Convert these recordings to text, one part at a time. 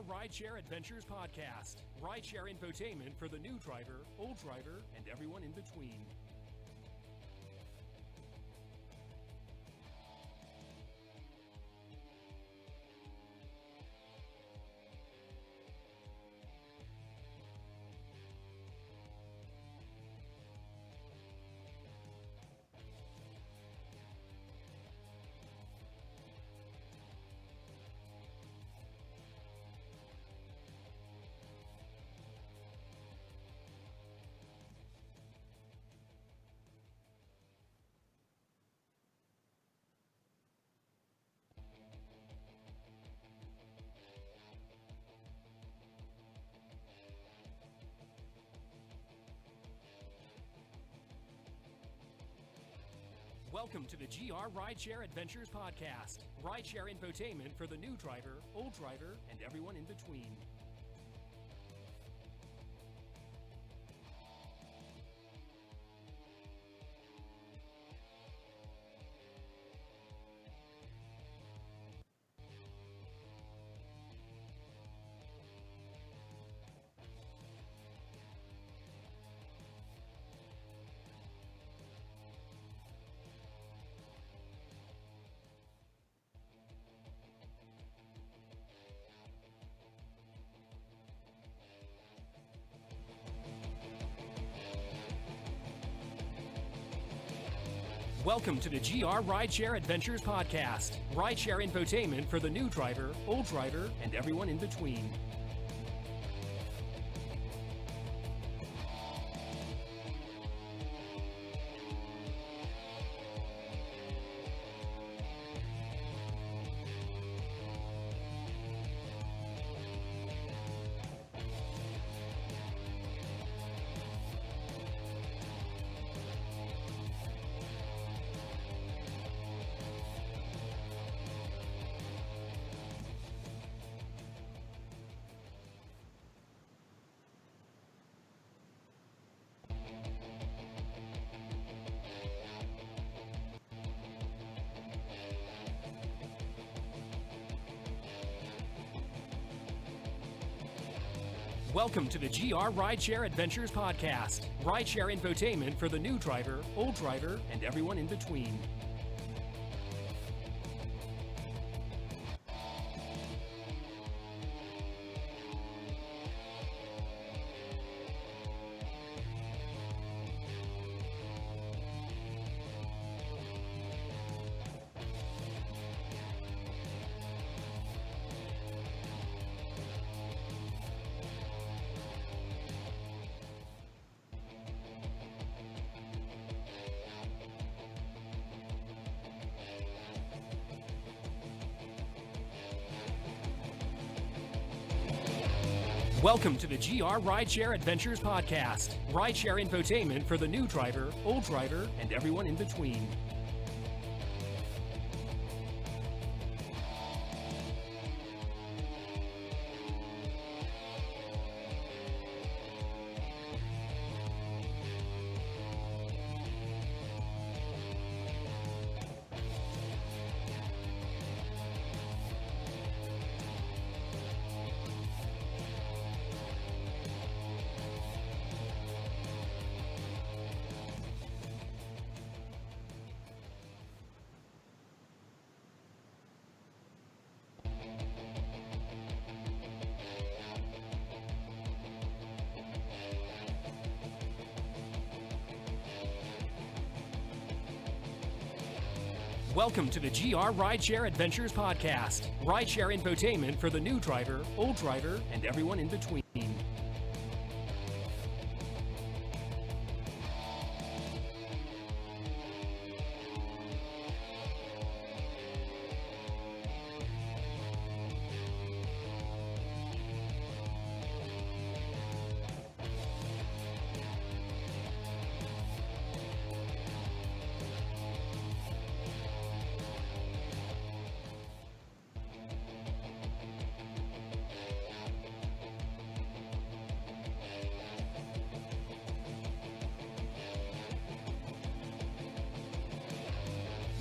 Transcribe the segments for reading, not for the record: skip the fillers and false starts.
Rideshare Adventures podcast. Rideshare infotainment for the new driver, old driver, and everyone in between. Welcome to the GR Rideshare Adventures podcast. Rideshare infotainment for the new driver, old driver, and everyone in between. Welcome to the GR Rideshare Adventures podcast. Rideshare infotainment for the new driver, old driver, and everyone in between. Welcome to the GR Rideshare Adventures podcast. Rideshare infotainment for the new driver, old driver, and everyone in between. Welcome to the GR Rideshare Adventures podcast. Rideshare infotainment for the new driver, old driver, and everyone in between. Welcome to the GR Rideshare Adventures podcast. Rideshare infotainment for the new driver, old driver, and everyone in between.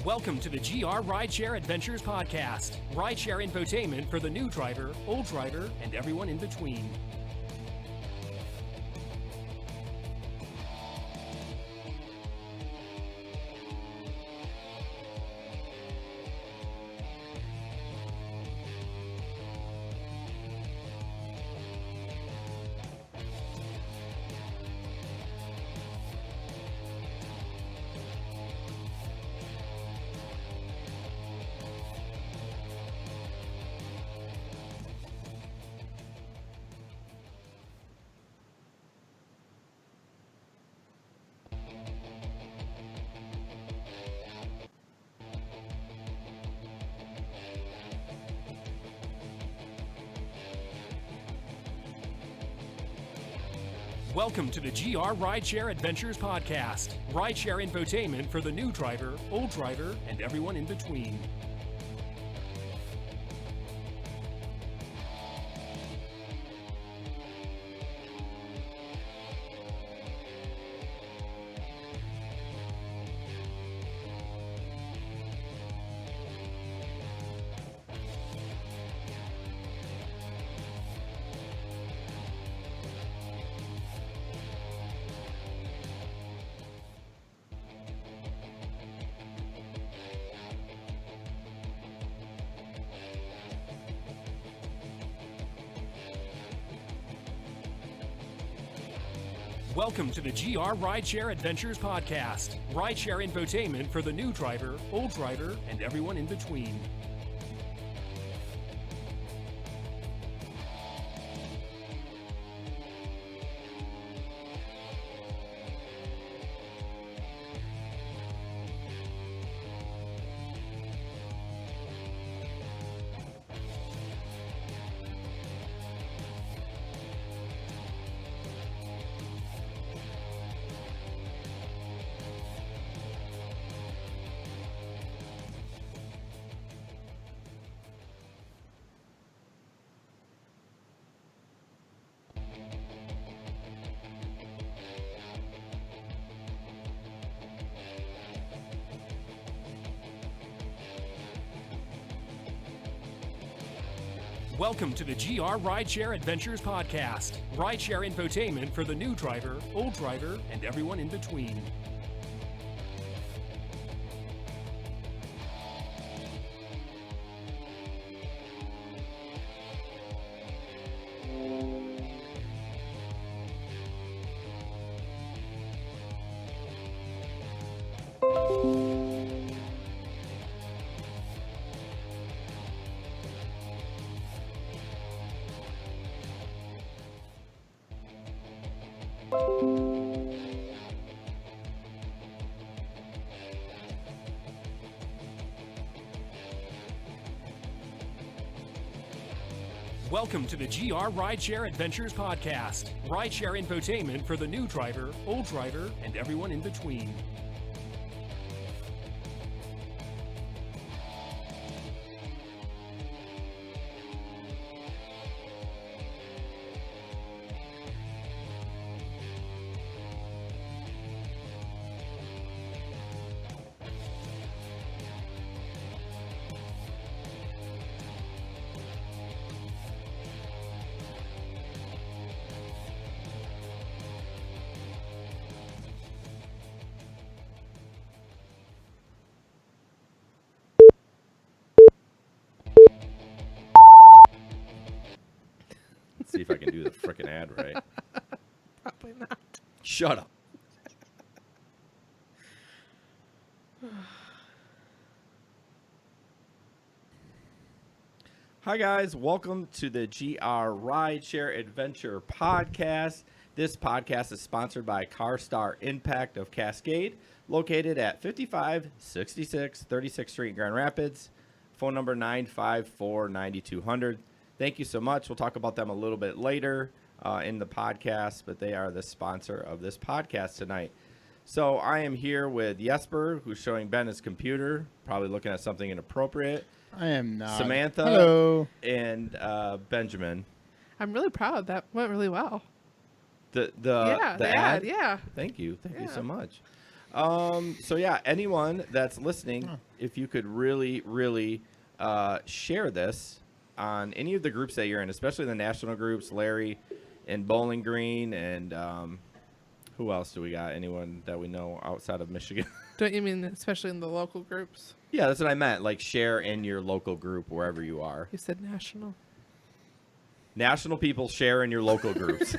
Welcome to the GR Rideshare Adventures Podcast. Rideshare infotainment for the new driver, old driver, and everyone in between. Welcome to the GR Rideshare Adventures Podcast. Rideshare infotainment for the new driver, old driver, and everyone in between. Welcome to the GR Rideshare Adventures Podcast. Rideshare infotainment for the new driver, old driver, and everyone in between. Welcome to the GR Rideshare Adventures Podcast. Rideshare infotainment for the new driver, old driver, and everyone in between. Welcome to the GR Rideshare Adventures Podcast. Rideshare infotainment for the new driver, old driver, and everyone in between. See if I can do the frickin' ad right. Probably not. Shut up. Hi, guys. Welcome to the GR Rideshare Adventure Podcast. This podcast is sponsored by CarStar Impact of Cascade, located at 5566 36th Street in Grand Rapids. Phone number 954-9200. Thank you so much. We'll talk about them a little bit later in the podcast, but they are the sponsor of this podcast tonight. So I am here with Jesper, who's showing Ben his computer, probably looking at something inappropriate. I am not. Samantha. Hello. And Benjamin. I'm really proud. That went really well. The ad, ad? yeah. Thank you so much. So yeah, anyone that's listening, if you could really share this on any of the groups that you're in, especially the national groups, Larry and Bowling Green, and who else do we got? Anyone that we know outside of Michigan? Don't you mean especially in the local groups? Yeah, that's what I meant. Like share in your local group wherever you are. You said national. National people share in your local groups.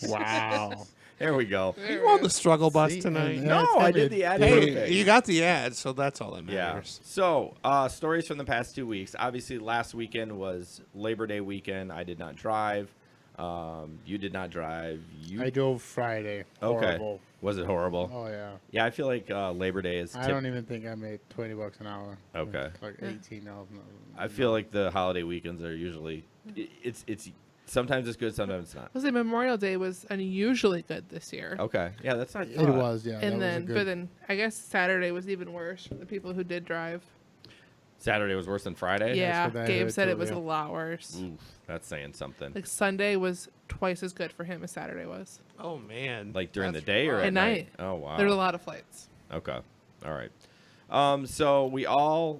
Wow. There we go. You on the struggle bus See, tonight? and- No, I did the ad. Hey, perfect. you got the ad, so that's all that Yeah. matters. So, stories from the past 2 weeks. Obviously, last weekend was Labor Day weekend. I did not drive. You did not drive. I drove Friday. Okay. Horrible. Was it horrible? Oh yeah. Yeah, I feel like Labor Day is. I don't even think I made $20 an hour. Okay. It's like 18 dollars. I feel like the holiday weekends are usually. It's sometimes it's good, sometimes it's not. I was like Memorial Day was unusually good this year. Okay. Yeah, that's not. It was, yeah. And that then, was a but good, then I guess Saturday was even worse for the people who did drive. Saturday was worse than Friday. Yeah, what I Gabe heard said too, it was yeah. a lot worse. Oof, that's saying something. Like Sunday was twice as good for him as Saturday was. Oh man! Like during That's the day or rough. at At night? night. Oh wow. There were a lot of flights. Okay. All right. So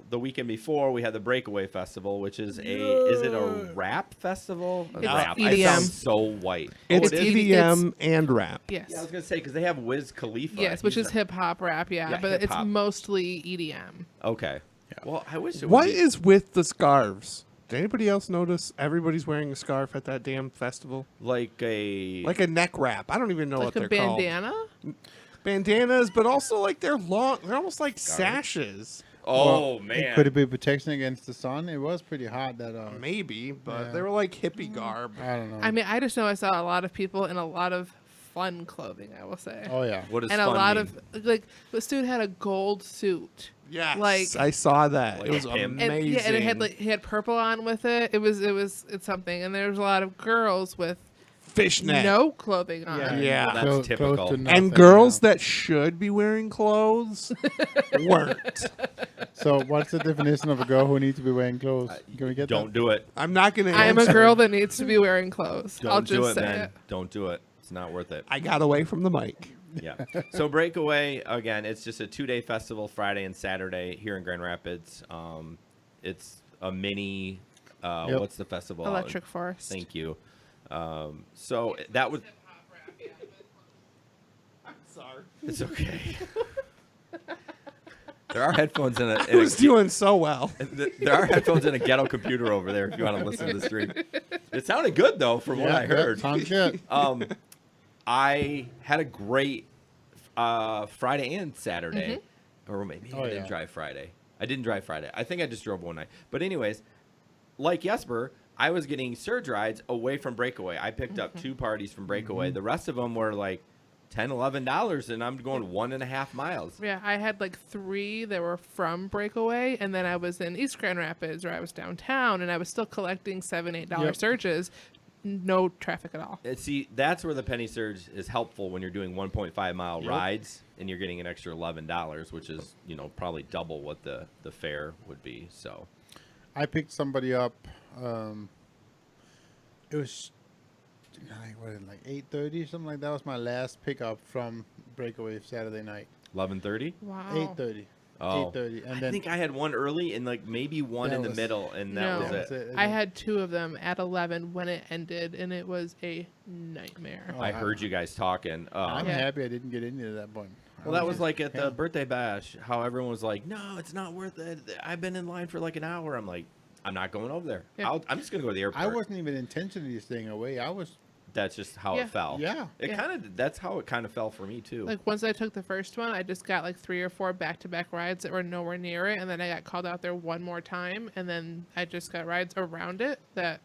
the weekend before we had the Breakaway Festival, which is is it a rap festival? It's rap. I EDM. sound so white. It's it is? EDM and rap. Yes. Yeah, I was gonna say because they have Wiz Khalifa. Yes, which He's is hip hop rap, Yeah, but it's hip-hop. mostly EDM. okay. Well, I wish it What would be. is with the scarves? Did anybody else notice everybody's wearing a scarf at that damn festival? like a Like a neck wrap. I don't even know Like what a they're called. bandana? Bandanas, but also like they're long. They're almost like sashes. oh man. Could it be protection against the sun? It was pretty hot that. Maybe, but Yeah. they were like hippie garb. I don't know. I mean, I just know I saw a lot of people in a lot of fun clothing, I will say. oh yeah. What does And a fun lot mean? of, like, this dude had a gold suit. Yes, Like- I saw that. Like it was a pimp? amazing. And, yeah, and it had like he had purple on with it. It's something. And there was a lot of girls with fishnet. no clothing on. Yeah. That's Close typical. to nothing, And girls yeah. that should be wearing clothes weren't. So what's the definition of a girl who needs to be wearing clothes? Can we get Don't that? do it. I'm not gonna. I am a answer. girl that needs to be wearing clothes. Don't I'll do just it, say man. it. Don't do it. It's not worth it. I got away from the mic. Yeah. So Breakaway, again, it's just a 2-day festival, Friday and Saturday here in Grand Rapids. It's a mini, Yep. what's the festival? Electric Forest. Thank you. So that was, I'm sorry. it's okay. There are headphones in It was doing so well. there are headphones in a ghetto computer over there if you want to listen to the stream. It sounded good though, from what I heard. Sounds good. I had a great Friday and Saturday, or maybe I Oh, didn't yeah. drive Friday. I didn't drive Friday. I think I just drove one night. But anyways, like Jesper, I was getting surge rides away from Breakaway. I picked up 2 parties from Breakaway. The rest of them were like $10, $11, and I'm going 1.5 miles. Yeah, I had like 3 that were from Breakaway, and then I was in East Grand Rapids, or I was downtown, and I was still collecting $7, $8 Yep. surges. No traffic at all. See, that's where the penny surge is helpful when you're doing 1.5 mile Yep. rides and you're getting an extra $11, which is, probably double what the fare would be. So, I picked somebody up. It was like 8:30, something like that. Was my last pickup from Breakaway Saturday night. 11:30. Wow. 8:30. Oh, 8:30, and I then think I had one early and like maybe one That in the was- middle, and that No. was That's it. it. I had 2 of them at 11 when it ended, and it was a nightmare. Oh, I heard you guys talking. I'm Yeah. happy I didn't get into that point. Well, that was like at the Yeah. birthday bash, how everyone was like, "No, it's not worth it. I've been in line for like an hour." I'm like, "I'm not going over there. Yeah. I'm just gonna go to the airport." I wasn't even intentionally staying away. I was. That's just how Yeah. it fell. Yeah. It Yeah. that's how it kind of fell for me too. Like once I took the first one, I just got like 3 or 4 back-to-back rides that were nowhere near it, and then I got called out there one more time, and then I just got rides around it that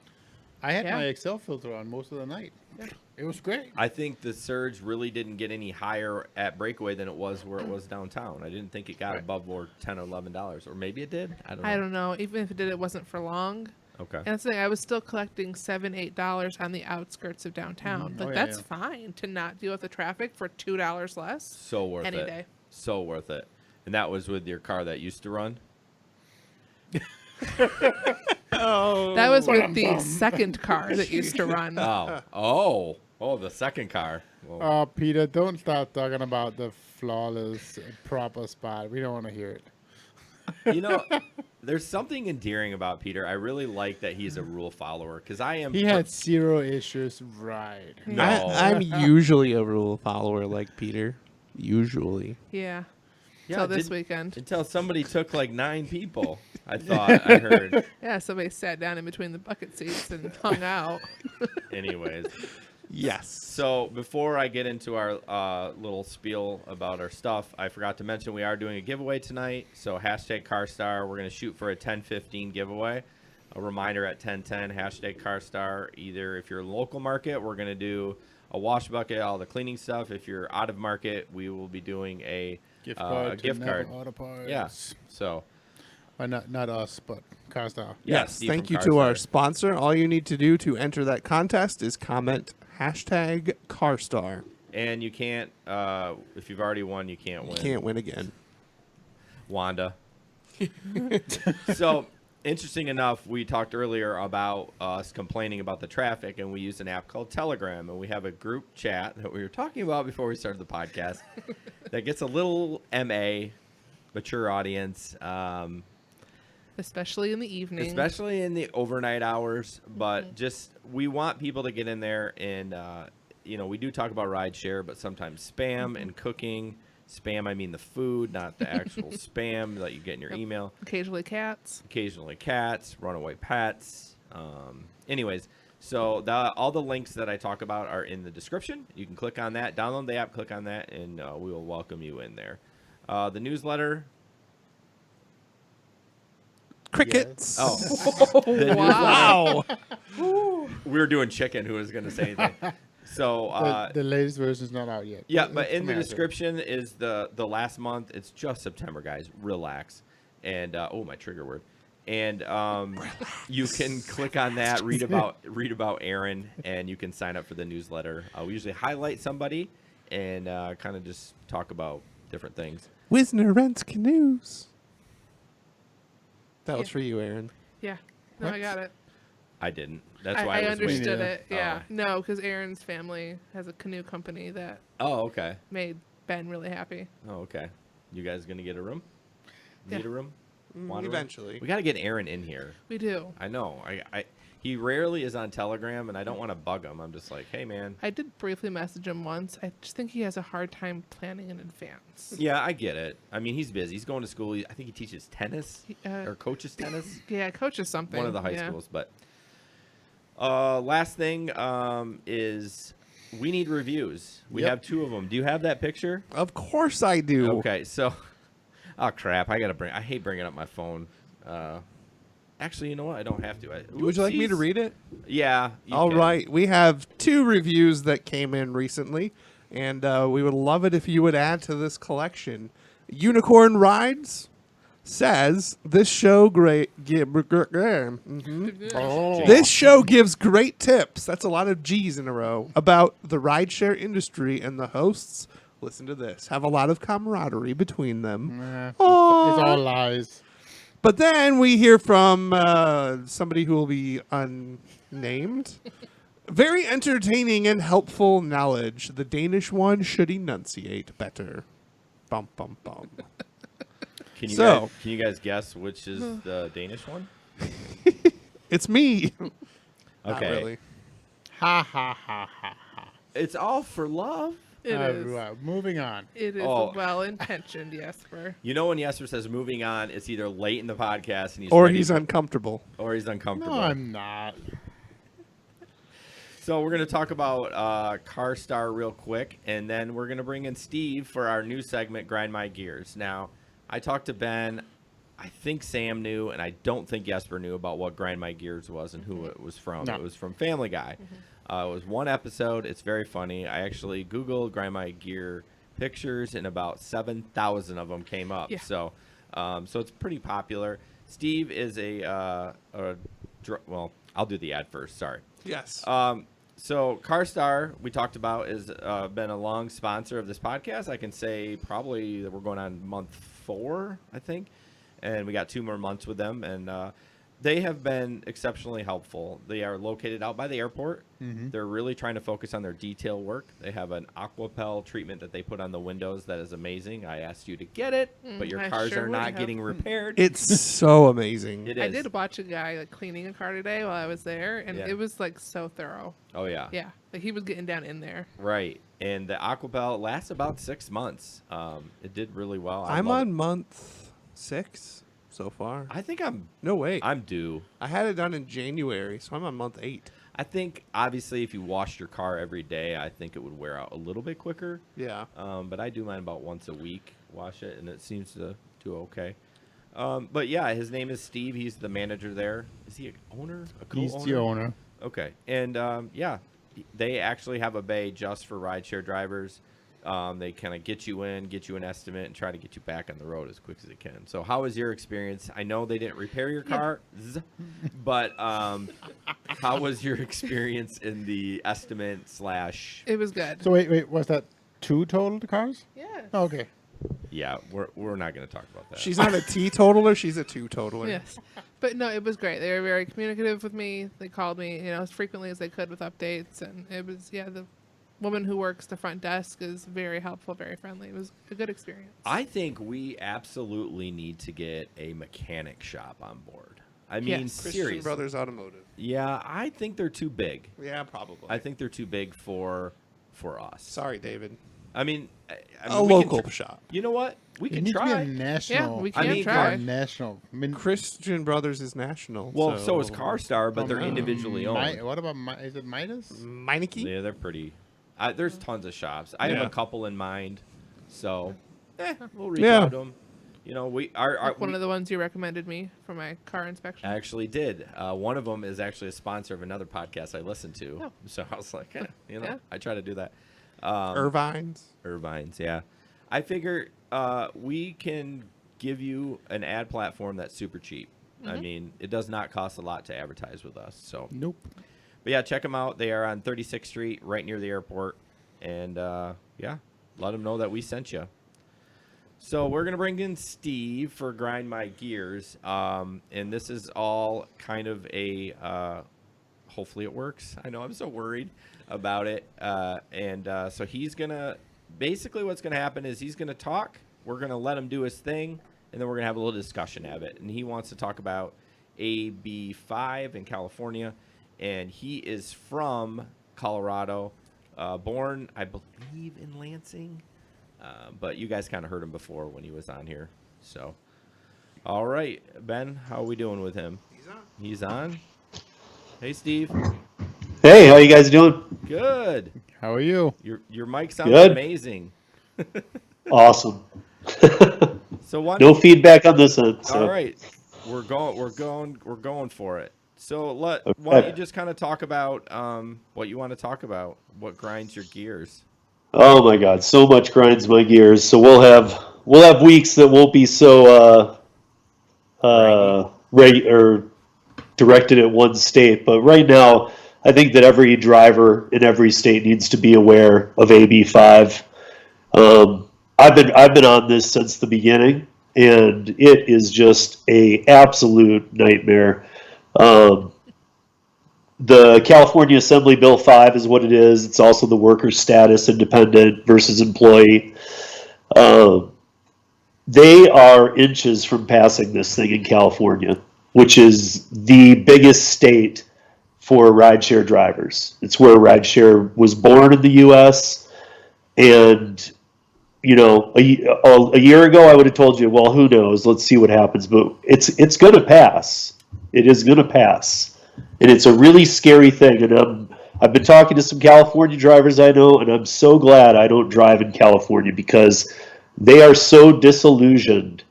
I had Yeah. my Excel filter on most of the night. Yeah. It was great. I think the surge really didn't get any higher at Breakaway than it was where it was downtown. I didn't think it got Right. above more $10 or $11, or maybe it did. I don't know. I don't know. Even if it did, it wasn't for long. Okay. And that's the thing, I was still collecting $7, $8 on the outskirts of downtown. Mhm. Like Oh, yeah, that's yeah. fine to not deal with the traffic for $2 less. So worth Any it. day. So worth it. And that was with your car that used to run. Oh, That was with the second car that used to run. Oh. Oh, the second car. Whoa. Oh, Peter, don't start talking about the flawless, proper spot. We don't want to hear it. You know, there's something endearing about Peter. I really like that he's a rule follower because I am. He had 0 issues, right? No. I'm usually a rule follower like Peter. Usually. Yeah. Yeah, Till this didn't- weekend. Until somebody took like 9 people. I thought I heard. Yeah, somebody sat down in between the bucket seats and hung out. Anyways. Yes. So before I get into our little spiel about our stuff, I forgot to mention we are doing a giveaway tonight. So hashtag CarStar. We're going to shoot for a 10-15 giveaway. A reminder at 10-10, hashtag CarStar. Either if you're local market, we're going to do a wash bucket, all the cleaning stuff. If you're out of market, we will be doing a Gift card. a to gift Napa card. Auto Parts. Yeah. So Well, not us, but CarStar. Yes, Steve thank from you to our CarStar. sponsor. All you need to do to enter that contest is comment hashtag CarStar. And you can't, if you've already won, you can't win. You can't win again. Wanda. So, interesting enough, we talked earlier about us complaining about the traffic, and we use an app called Telegram, and we have a group chat that we were talking about before we started the podcast that gets a little mature audience, Especially in the evening. especially in the overnight hours. But just we want people to get in there, and we do talk about rideshare, but sometimes spam and cooking. Spam, I mean the food, not the actual spam that you get in your email. Occasionally cats. Occasionally cats, runaway pets. Anyways, so all the links that I talk about are in the description. You can click on that, download the app, click on that, and we will welcome you in there. The newsletter. Crickets. Oh, the Wow. Wow. we were doing chicken. Who was going to say anything? So The latest version is not out yet. yeah, but in the Coming out soon. description is the last month. It's just September, guys. Relax. And my trigger word. And you can click on that, read about Aaron, and you can sign up for the newsletter. We usually highlight somebody and kind of just talk about different things. Wisner rents canoes. That was Yeah. for you, Aaron. Yeah. No, I got it. I didn't. That's I why I was waiting. understood Yeah. it. Yeah. Oh. No, because Aaron's family has a canoe company that Oh, okay. made Ben really happy. Oh, okay. You guys gonna get a room? Need Yeah. a room? Want a room? Eventually. We got to get Aaron in here. We do. I know. He rarely is on Telegram, and I don't want to bug him. I'm just like, hey, man. I did briefly message him once. I just think he has a hard time planning in advance. Yeah, I get it. I mean, he's busy. He's going to school. I think he teaches tennis or coaches tennis. Yeah, coaches something. One of the high yeah. schools. But last thing is we need reviews. We Yep. have 2 of them. Do you have that picture? Of course I do. Okay, so oh crap! I hate bringing up my phone. Actually, you know what? I don't have to. Would you like me to Oopsies. read it? Yeah. All right. We have 2 reviews that came in recently, and we would love it if you would add to this collection. Unicorn Rides says this show Oh. This show gives great tips. That's a lot of G's in a row about the rideshare industry, and the hosts, listen to this, have a lot of camaraderie between them. Nah, Aw. it's all lies. But then we hear from somebody who will be unnamed. Very entertaining and helpful knowledge. The Danish one should enunciate better. Bum, bum, bum. Can you So- guys guess which is the Danish one? It's me. Okay. Not really. Ha ha ha ha ha. It's all for love. It is. Right, moving on. It is Oh. well intentioned, Jesper. You know when Jesper says moving on, it's either late in the podcast and he's Or ready he's to- uncomfortable. or he's uncomfortable. No, I'm not. So we're going to talk about CarStar real quick, and then we're going to bring in Steve for our new segment, Grind My Gears. Now, I talked to Ben. I think Sam knew, and I don't think Jesper knew about what Grind My Gears was and who it was from. No. It was from Family Guy. It was one episode. It's very funny. I actually Googled Grind My Gear pictures, and about 7,000 of them came up. Yeah. So it's pretty popular. Steve is well, I'll do the ad first. Sorry. Yes. So CarStar, we talked about, has been a long sponsor of this podcast. I can say probably that we're going on month 4, I think, and we got 2 more months with them. And They have been exceptionally helpful. They are located out by the airport. They're really trying to focus on their detail work. They have an Aquapel treatment that they put on the windows that is amazing. I asked you to get it, but your I cars sure are would not have. getting repaired. It's so amazing. It I is. did watch a guy like cleaning a car today while I was there, and Yeah. it was like so thorough. Oh, yeah. Yeah, like he was getting down in there. Right. And the Aquapel lasts about 6 months. It did really well. I I'm love on it. month 6 so far. I think No way. I'm due. I had it done in January, so I'm on month 8. I think obviously if you washed your car every day, I think it would wear out a little bit quicker. Yeah. But I do mine about once a week, wash it, and it seems to do okay. But yeah, his name is Steve. He's the manager there. Is he an owner? A co-owner? He's the owner. Okay. And yeah, they actually have a bay just for rideshare drivers. They kind of get you in, get you an estimate, and try to get you back on the road as quick as they can. So how was your experience? I know they didn't repair your car, but how was your experience in the estimate / It was good. So wait, was that 2 total cars? Yeah. Oh, okay. Yeah, we're not going to talk about that. She's not a teetotaler, she's a two-totaler. Yes. But no, it was great. They were very communicative with me. They called me, as frequently as they could with updates, and it was the woman who works the front desk is very helpful, very friendly. It was a good experience. I think we absolutely need to get a mechanic shop on board. I mean, Yes. Christian seriously. Brothers Automotive. Yeah, I think they're too big. Yeah, probably. I think they're too big for us. Sorry, David. I mean, A we can local shop. You know what? We It can needs to be try. a national. we I can mean, try. National. I mean, Christian Brothers is national. Well, so is CarStar, but they're um, individually owned. What about is it Midas? Meineke? Yeah, they're pretty. There's tons of shops. I have Yeah. a couple in mind, so we'll reach Yeah. out to them. We One of the ones you recommended me for my car inspection. actually did. One of them is actually a sponsor of another podcast I listen to. Oh. So I was like, Yeah. I try to do that. Irvine's. Irvine's, yeah. I figure we can give you an ad platform that's super cheap. I mean, it does not cost a lot to advertise with us. So, Nope. but yeah, check them out. They are on 36th Street, right near the airport. And yeah, let them know that we sent you. So we're going to bring in Steve for Grind My Gears. And this is all kind of a, hopefully it works. I know I'm so worried about it. So he's going to, basically what's going to happen is he's going to talk. We're going to let him do his thing. And then we're going to have a little discussion of it. And he wants to talk about AB5 in California. And he is from Colorado, born, I believe, in Lansing. But you guys kind of heard him before when he was on here. So, all right, Ben, how are we doing with him? He's on. Hey, Steve. Hey, how you guys doing? Good. How are you? Your mic sounds Good. amazing. Awesome. So why No feedback on this end. So. All right, we're going for it. So why don't you just kind of talk about what you want to talk about? What grinds your gears? Oh my God, so much grinds my gears. So we'll have weeks that won't be so or directed at one state. But right now, I think that every driver in every state needs to be aware of AB5. I've been on this since the beginning, and it is just a absolute nightmare. The California Assembly Bill 5 is what it is. It's also the worker status, independent versus employee. They are inches from passing this thing in California, which is the biggest state for rideshare drivers. It's where rideshare was born in the U.S. And, a year ago I would have told you, well, who knows? Let's see what happens. But it's going to pass. It is going to pass. And it's a really scary thing. And I've been talking to some California drivers I know, and I'm so glad I don't drive in California because they are so disillusioned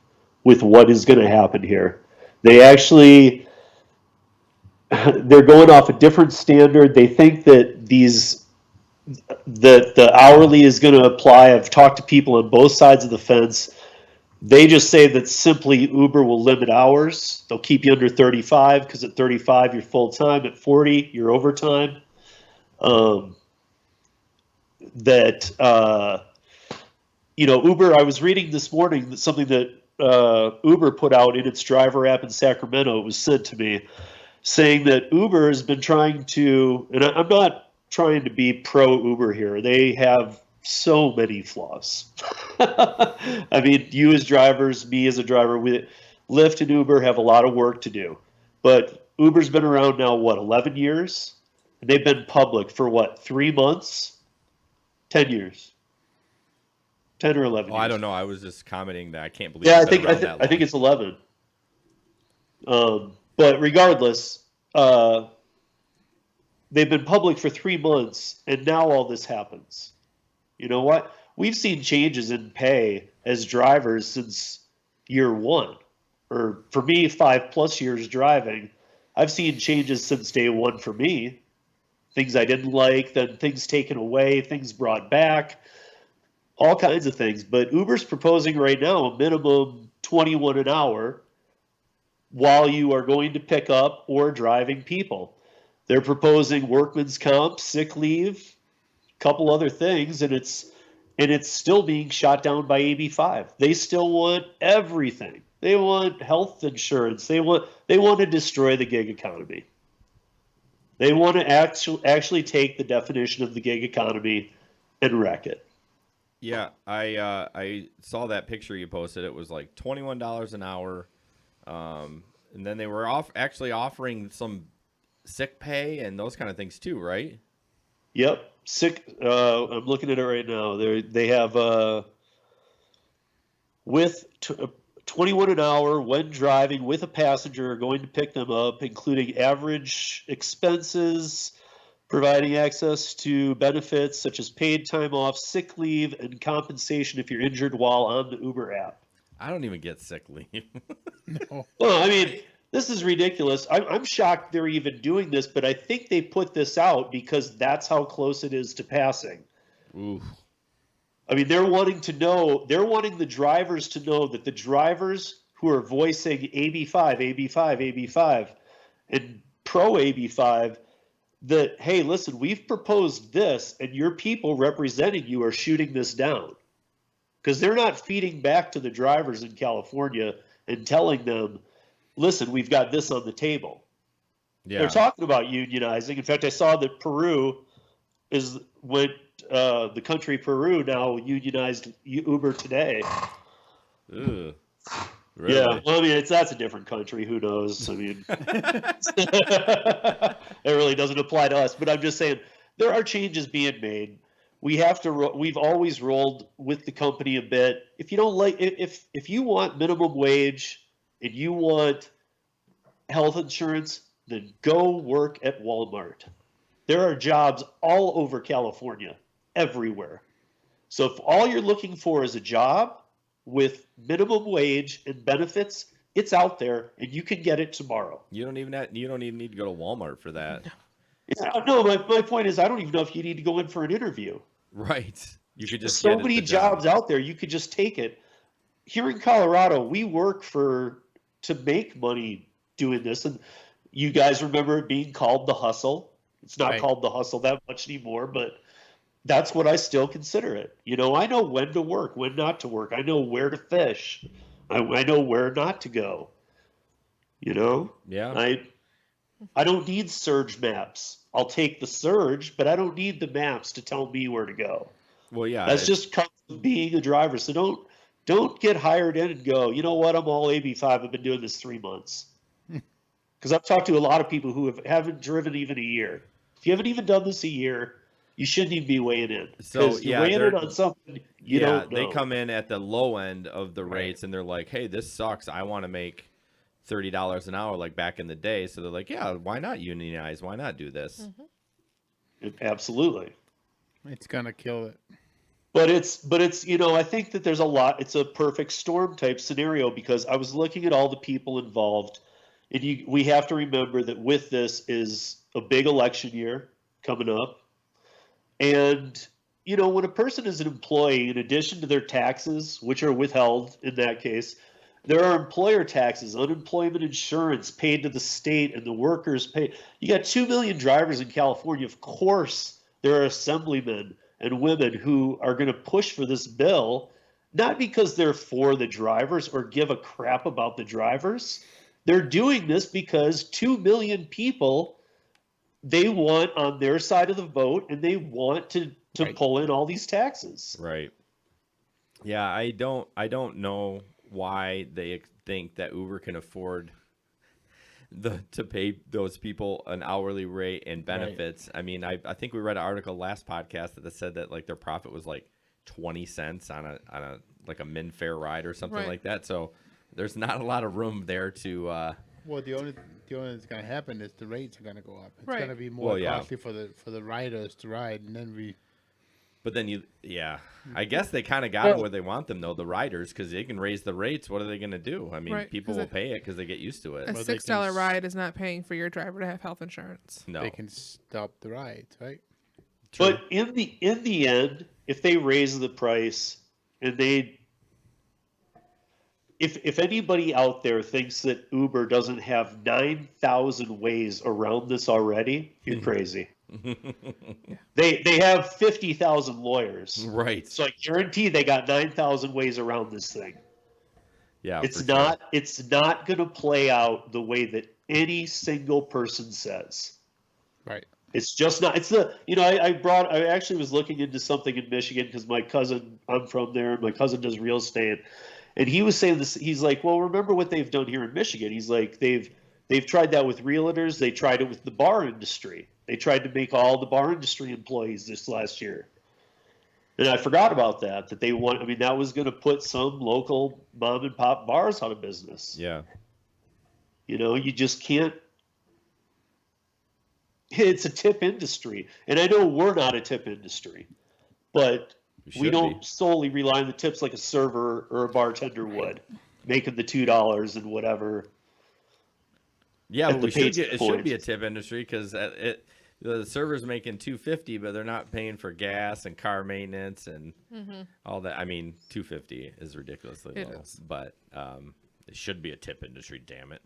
with what is going to happen here. They're going off a different standard. They think that the hourly is going to apply. I've talked to people on both sides of the fence. They just say that simply Uber will limit hours. They'll keep you under 35 because at 35 you're full time. At 40 you're overtime. Uber. I was reading this morning that something that Uber put out in its driver app in Sacramento. It was sent to me, saying that Uber has been trying to, and I'm not trying to be pro Uber here. They have so many flaws. I mean, you as drivers, me as a driver, Lyft and Uber have a lot of work to do. But Uber's been around now, what, 11 years? And they've been public for what, 3 months? 10 years. 10 or 11 Oh, years. I don't know. I was just commenting that I can't believe. Yeah, it's been around that I think long. it's 11. But regardless, they've been public for 3 months, and now all this happens. You know what? We've seen changes in pay as drivers since year one, or for me, 5+ years driving. I've seen changes since day one for me. Things I didn't like, then things taken away, things brought back, all kinds of things. But Uber's proposing right now a minimum 21 an hour while you are going to pick up or driving people. They're proposing workman's comp, sick leave, a couple other things, and it's still being shot down by AB5. They still want everything. They want health insurance. They want to destroy the gig economy. They want to actually take the definition of the gig economy and wreck it. Yeah, I saw that picture you posted. It was like $21 an hour, and then they were actually offering some sick pay and those kind of things too, right? Yep, sick. I'm looking at it right now. They have with 21 an hour when driving with a passenger going to pick them up, including average expenses, providing access to benefits such as paid time off, sick leave, and compensation if you're injured while on the Uber app. I don't even get sick leave. Well, I mean, this is ridiculous. I'm shocked they're even doing this, but I think they put this out because that's how close it is to passing. Ooh. I mean, they're wanting the drivers to know that the drivers who are voicing AB5, AB5, AB5, and pro AB5, that, hey, listen, we've proposed this, and your people representing you are shooting this down. Because they're not feeding back to the drivers in California and telling them, listen, we've got this on the table. Yeah. They're talking about unionizing. In fact, I saw that the country Peru now unionized Uber today. Ugh. Really? Yeah, well, I mean, that's a different country. Who knows? I mean, it really doesn't apply to us. But I'm just saying there are changes being made. We've always rolled with the company a bit. If you don't like, if you want minimum wage and you want health insurance, then go work at Walmart. There are jobs all over California, everywhere. So if all you're looking for is a job with minimum wage and benefits, it's out there and you can get it tomorrow. You don't even need to go to Walmart for that. Yeah, no, my point is I don't even know if you need to go in for an interview. Right. You could There's just so get many the job. jobs out there, you could just take it. Here in Colorado, we work to make money doing this, and you guys remember it being called the hustle. It's not Right. called the hustle that much anymore, but that's what I still consider it. You know, I know when to work, when not to work. I know where to fish. I know where not to go. You know? Yeah. I don't need surge maps. I'll take the surge, but I don't need the maps to tell me where to go. Well, yeah. That's just comes with being a driver. So don't get hired in and go, you know what, I'm all AB5. I've been doing this 3 months. Because I've talked to a lot of people who haven't driven even a year. If you haven't even done this a year, you shouldn't even be weighing in. So, Because you're yeah, weighing they're- in on something you don't know. They come in at the low end of the rates and they're like, hey, this sucks. I want to make $30 an hour like back in the day. So they're like, yeah, why not unionize? Why not do this? Absolutely. It's gonna kill it. But it's I think that there's a lot. It's a perfect storm type scenario because I was looking at all the people involved, and we have to remember that with this is a big election year coming up, and when a person is an employee, in addition to their taxes, which are withheld in that case, there are employer taxes, unemployment insurance paid to the state, and the workers pay. You got 2 million drivers in California. Of course, there are assemblymen and women who are going to push for this bill not because they're for the drivers or give a crap about the drivers. They're doing this because 2 million people, they want on their side of the vote, and they want to Right. pull in all these taxes. Right. Yeah, I don't know why they think that Uber can afford to pay those people an hourly rate and benefits. I mean, I think we read an article last podcast that said that like their profit was like 20 cents on a like a min fare ride or something Right. like that. So there's not a lot of room there to Well, the only that's going to happen is the rates are going to go up. It's Right. going to be more Well, yeah. costly for the riders to ride, and then but then I guess they kind of got it where they want them though, the riders, because they can raise the rates. What are they going to do? I mean, Right, people 'cause will pay it because they get used to it. A Well, they $6 can ride is not paying for your driver to have health insurance. No, they can stop the rides, right? But in the end, if they raise the price and if anybody out there thinks that Uber doesn't have 9,000 ways around this already, you're crazy. They have 50,000 lawyers. right? So I guarantee they got 9,000 ways around this thing. Yeah, It's for not going to play out the way that any single person says. Right. It's just not. It's the I actually was looking into something in Michigan because my cousin, I'm from there, and my cousin does real estate, and he was saying this. He's like, well, remember what they've done here in Michigan? He's like, they've tried that with realtors. They tried it with the bar industry. They tried to make all the bar industry employees this last year. And I forgot about that. That they want. I mean, that was going to put some local mom and pop bars out of business. Yeah. You just can't. It's a tip industry, and I know we're not a tip industry, but we should don't be. solely rely on the tips like a server or a bartender would, making the $2 and whatever. Yeah, At but the we should pace get, it point. should be a tip industry because the server's making $250, but they're not paying for gas and car maintenance and all that. I mean, $250 is ridiculously It low, is. but it should be a tip industry. Damn it!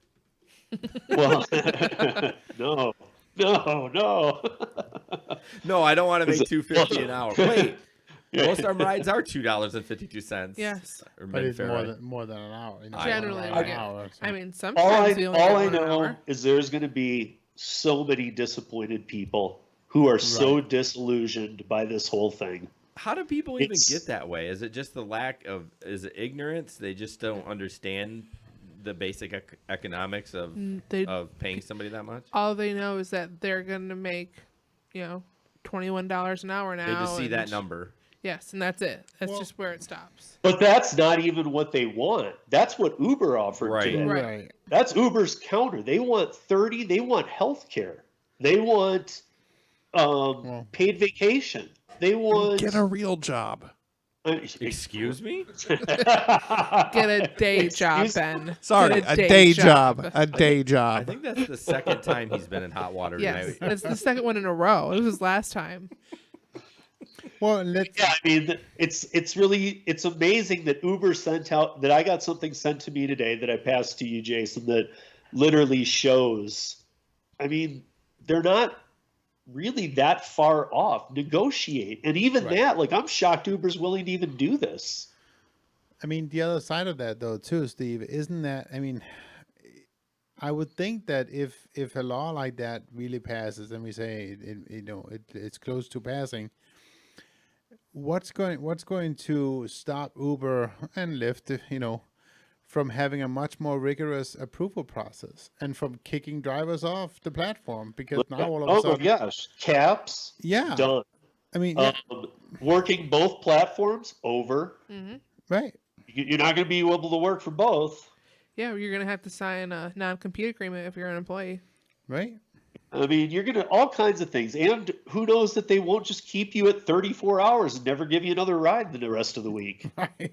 Well, no. No, I don't want to make Is it- $250 an hour. Wait, Yeah. most of our rides are $2.52. Yes. or But it's mid-fare more ride. than an hour. Generally, an we get- hour. So. I mean, All sometimes we only all get I 1 know hour. is there's going to be so many disappointed people who are so disillusioned by this whole thing. How do people even It's- get that way? Is it just the lack of? Is it ignorance? They just don't understand the basic economics of They paying somebody that much. all they know is that they're going to make, $21 an hour now. They just see that and- number. Yes, and that's it. That's Well- just where it stops. But that's not even what they want. That's what Uber offered Right. today. Right. That's Uber's counter. They want 30. They want health care. They want paid vacation. They want Get a real job. Excuse me? Get a day job, Excuse- Ben. Sorry, Get a day job. A day I job. think that's the second time he's been in hot water Yes, tonight. that's the second one in a row. It was last time. Well, let's. Yeah, I mean, it's amazing that Uber sent out that I got something sent to me today that I passed to you, Jason, that literally shows. I mean, they're not really that far off. Negotiate, and even that, like, I'm shocked Uber's willing to even do this. I mean, the other side of that, though, too, Steve, isn't that? I mean, I would think that if a law like that really passes, and we say it's close to passing, what's going to stop Uber and Lyft, from having a much more rigorous approval process and from kicking drivers off the platform? Because now all of a Oh sudden, my gosh, caps yeah, done. I mean, yeah, Working both platforms over. right. You're not going to be able to work for both. Yeah, you're gonna have to sign a non-compete agreement if you're an employee. Right. I mean, you're going to all kinds of things. And who knows that they won't just keep you at 34 hours and never give you another ride the rest of the week. Right.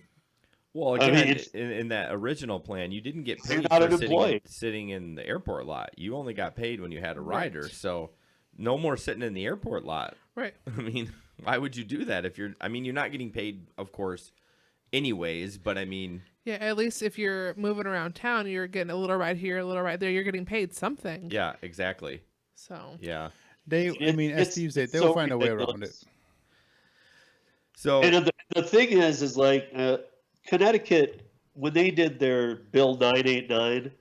Well, I again, mean, it's- in that original plan, you didn't get You're paid not for an employee. sitting in the airport lot. You only got paid when you had a rider. Right. So no more sitting in the airport lot. Right. I mean, why would you do that if you're? I mean, you're not getting paid, of course, anyways. But I mean, Yeah, at least if you're moving around town, you're getting a little ride here, a little ride there. You're getting paid something. yeah, exactly. So Yeah. I mean, as It's Steve said, so they'll find a way around it. ridiculous. So And the thing is like, Connecticut, when they did their Bill 989,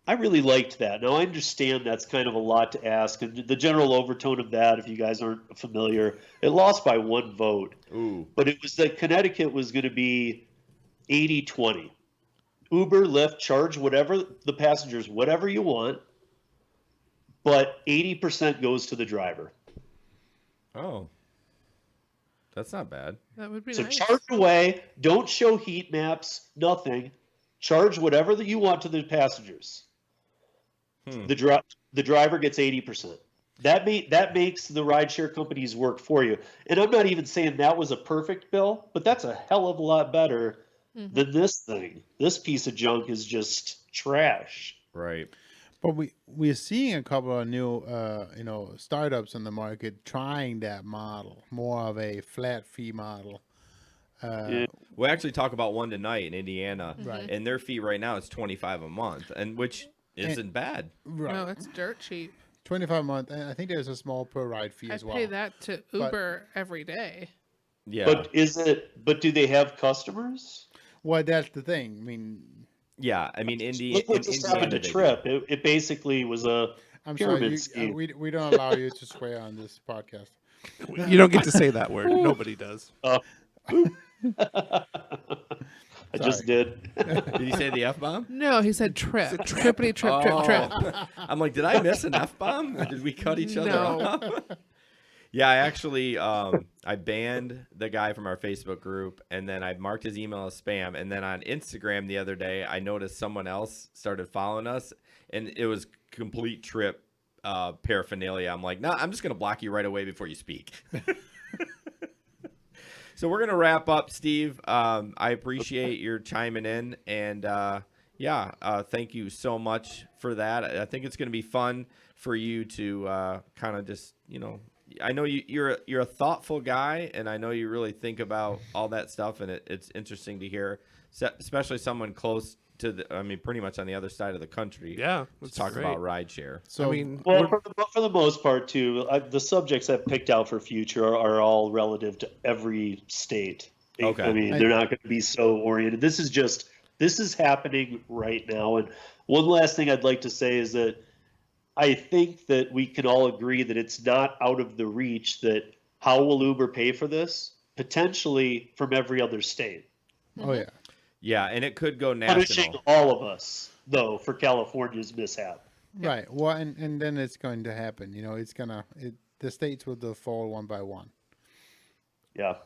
I really liked that. Now, I understand that's kind of a lot to ask, and the general overtone of that, if you guys aren't familiar, it lost by 1 vote. Ooh. But it was that Connecticut was going to be 80-20. Uber, Lyft, charge whatever the passengers, whatever you want, but 80% goes to the driver. Oh. That's not bad. That would be So nice. charge away, don't show heat maps, nothing. Charge whatever that you want to the passengers. The driver gets 80%. That makes the rideshare companies work for you. And I'm not even saying that was a perfect bill, but that's a hell of a lot better than this thing. This piece of junk is just trash. Right. But we're seeing a couple of new startups in the market trying that model, more of a flat fee model. We actually talk about one tonight in Indiana, Right. and their fee right now is $25 a month, and which isn't bad. Right. No, it's dirt cheap. 25 a month, and I think there's a small per ride fee I as well. pay that to Uber every day. Yeah. But do they have customers? Well, that's the thing. I mean, Yeah, I mean, Look what just happened to they do. Trip. It basically was a I'm pyramid sorry, scheme. we don't allow you to swear on this podcast. You don't get to say that word. Nobody does. I just did. Did he say the F bomb? No, he said trip. Trippity trip, trip, trip. I'm like, did I miss an F bomb? Or did we cut each other No. off? Yeah, I actually I banned the guy from our Facebook group, and then I marked his email as spam. And then on Instagram the other day, I noticed someone else started following us, and it was complete Trip paraphernalia. I'm like, no, I'm just gonna block you right away before you speak. So we're gonna wrap up, Steve. I appreciate your chiming in, and thank you so much for that. I think it's gonna be fun for you to kind of just, I know you're a thoughtful guy, and I know you really think about all that stuff, and it's interesting to hear, especially someone close to pretty much on the other side of the country. Yeah, to that's talk great. about rideshare. So, I mean, Well, for the most part, too, the subjects I've picked out for future are all relative to every state. Okay. I mean, they're not going to be so oriented. This is happening right now. And one last thing I'd like to say is that I think that we can all agree that it's not out of the reach that how will Uber pay for this? Potentially from every other state. oh yeah. Yeah, and it could go Punishing national. all of us, though, for California's mishap. Right. Well, and then it's going to happen. The states will fall one by one. Yeah.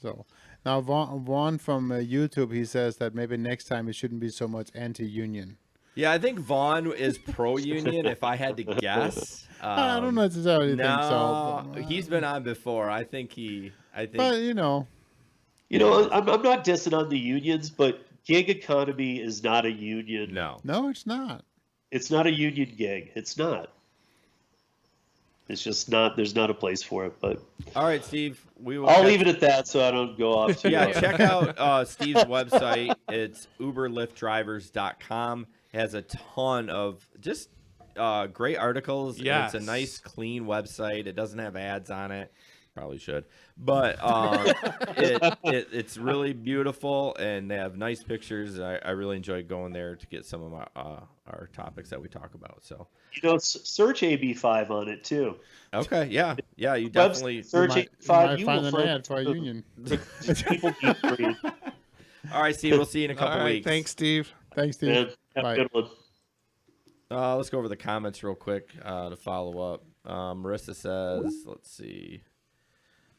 So now Vaughn from YouTube, he says that maybe next time it shouldn't be so much anti-union. Yeah, I think Vaughn is pro-union, if I had to guess. I don't necessarily think so. No, he's been on before. I think. But I'm not dissing on the unions, but gig economy is not a union. no. it's not. It's not a union gig. It's not. It's just not. There's not a place for it. But All right, Steve. I'll leave it at that, so I don't go off too Yeah, much. check out Steve's website. It's uberliftdrivers.com. It has a ton of just great articles. Yes. It's a nice, clean website. It doesn't have ads on it. Probably should. But it's really beautiful, and they have nice pictures. I really enjoyed going there to get some of our topics that we talk about. So Search AB5 on it too. okay, yeah, you definitely. Search You AB5. might You find will an find ad for a union. people need for you. All right, Steve. We'll see you in a couple all right, weeks. thanks, Steve. Thanks, Steve. Man, have Bye. a good one. Let's go over the comments real quick to follow up. Marissa says, let's see.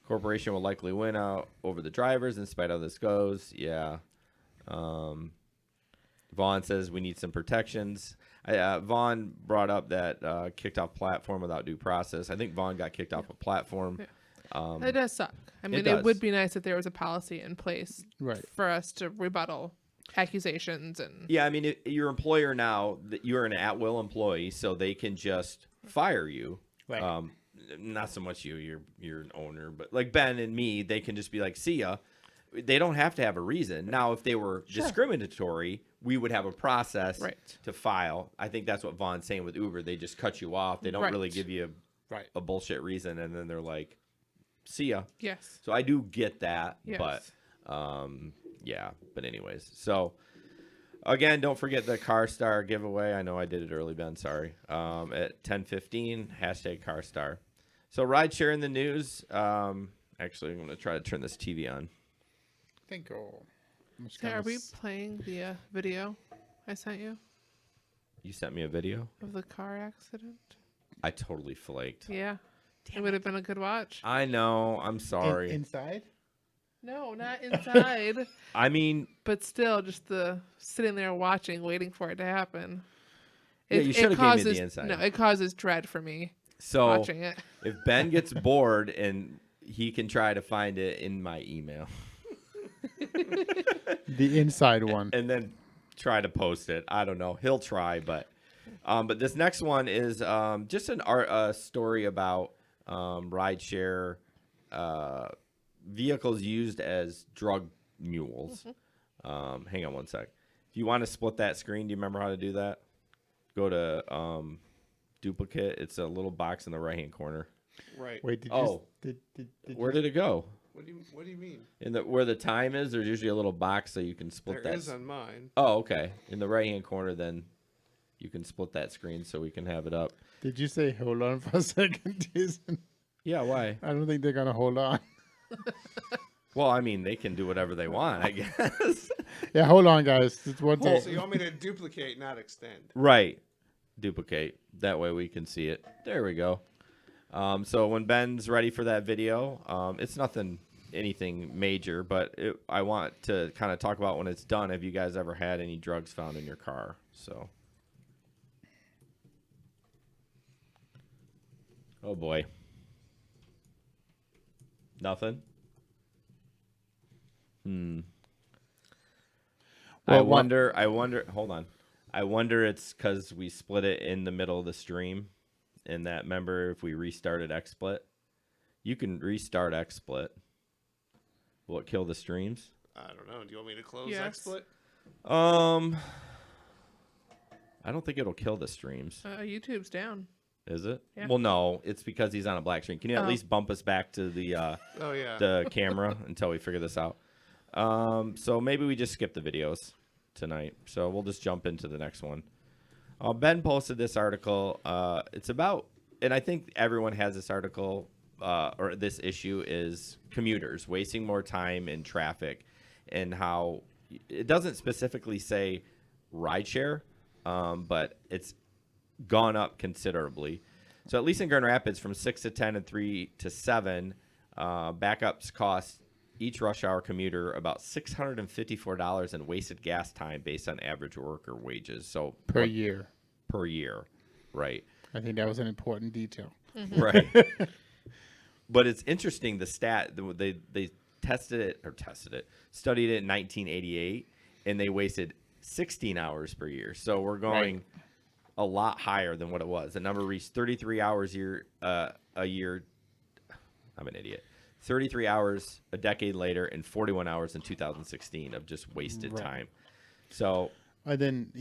Corporation will likely win out over the drivers in spite of how this goes. Yeah. Vaughn says we need some protections. Vaughn brought up that kicked off platform without due process. I think Vaughn got kicked off a platform. That does suck. I mean, does. it would be nice if there was a policy in place Right. for us to rebuttal accusations and Yeah, I mean, your employer now, you're an at-will employee, so they can just fire you. Right. Not so much you're an owner, but like Ben and me, they can just be like, see ya. They don't have to have a reason. Now, if they were discriminatory, we would have a process to file. I think that's what Vaughn's saying with Uber. They just cut you off. They don't really give you a bullshit reason, and then they're like, see ya. yes. So I do get that, Yes. but yeah. But anyways, so again, don't forget the Car Star giveaway. I know I did it early, Ben. Sorry. At 10:15 #CarStar. So rideshare in the news. Actually, I'm going to try to turn this TV on. I think. I'm just So gonna are we s- playing the video I sent you You sent me a video. of the car accident? I totally flaked. Yeah. It would have been a good watch. I know. I'm sorry. inside. No, not inside. I mean, But still, just the sitting there watching, waiting for it to happen. Yeah, you shoulda gave me the causes- inside. No, it causes dread for me so watching it. if Ben gets bored and he can try to find it in my email The inside one. and then try to post it. I don't know. He'll try, but this next one is just a story about rideshare vehicles used as drug mules. Hang on one sec. If you want to split that screen, do you remember how to do that? Go to duplicate. It's a little box in the right hand corner. Right. Wait, did Oh. you? Did Where did it go? What do you mean? Where the time is, there's usually a little box so you can There split that. is on mine. Oh, okay. In the right hand corner, then you can split that screen so we can have it up. Did you say hold on for a second, Jason? Yeah, why? I don't think they're gonna hold on. Well, I mean, they can do whatever they want, I guess. Yeah, hold on, guys. It's one So thing. you want me to duplicate, not extend? Right. Duplicate. That way we can see it. There we go. So when Ben's ready for that video, it's anything major, but I want to kind of talk about when it's done. Have you guys ever had any drugs found in your car? So. Oh boy. Nothing? Well, I wonder, hold on. I wonder it's because we split it in the middle of the stream. And that, remember, if we restarted XSplit, you can restart XSplit. Will it kill the streams? I don't know. Do you want me to close Yes. XSplit? I don't think it'll kill the streams. YouTube's down. Is it? Yeah. Well, no, it's because he's on a black screen. Can you at Oh. least bump us back to the Oh yeah. the camera until we figure this out? So maybe we just skip the videos tonight. So we'll just jump into the next one. Ben posted this article. It's about, and I think everyone has this article or this issue is commuters wasting more time in traffic, and how it doesn't specifically say rideshare, but it's gone up considerably. So at least in Grand Rapids, from 6 to 10 and 3 to 7, backups cost each rush hour commuter about $654 in wasted gas time based on average worker wages. So per year. Per year, right? I think that was an important detail. Right. But it's interesting, the stat, they studied it in 1988, and they wasted 16 hours per year. So we're going a lot higher than what it was. The number reached 33 hours a year. I'm an idiot. 33 hours a decade later, and 41 hours in 2016 of just wasted time. So, And then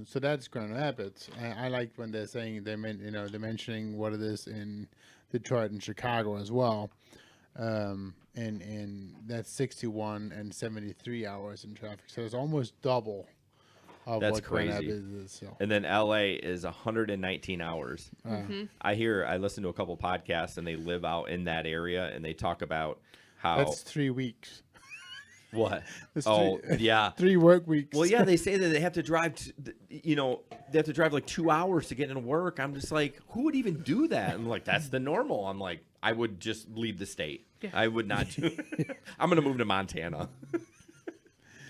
so that's Grand Rapids. I like when they're saying they're mentioning what it is in Detroit and Chicago as well, and that's 61 and 73 hours in traffic. So it's almost double of That's what Grand crazy. Rapids is. So. and then LA is 119 hours. I listen to a couple podcasts, and they live out in that area, and they talk about how That's 3 weeks. what? That's Oh, yeah. 3 work weeks. Well, yeah, they say that they have to drive, they have to drive like 2 hours to get into work. I'm just like, who would even do that? I'm like, that's the normal. I'm like, I would just leave the state. Yeah. I would not do I'm going to move to Montana.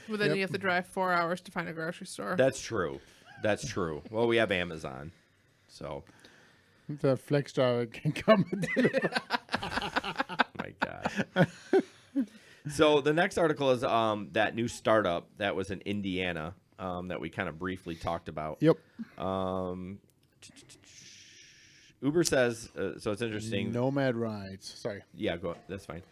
But then you have to drive 4 hours to find a grocery store. That's true. That's true. Well, we have Amazon. So, The flex driver can come and deliver. my God. So the next article is that new startup that was in Indiana that we kind of briefly talked about. Yep. Uber says, so it's interesting. Nomad rides. Sorry. Yeah, go. That's fine.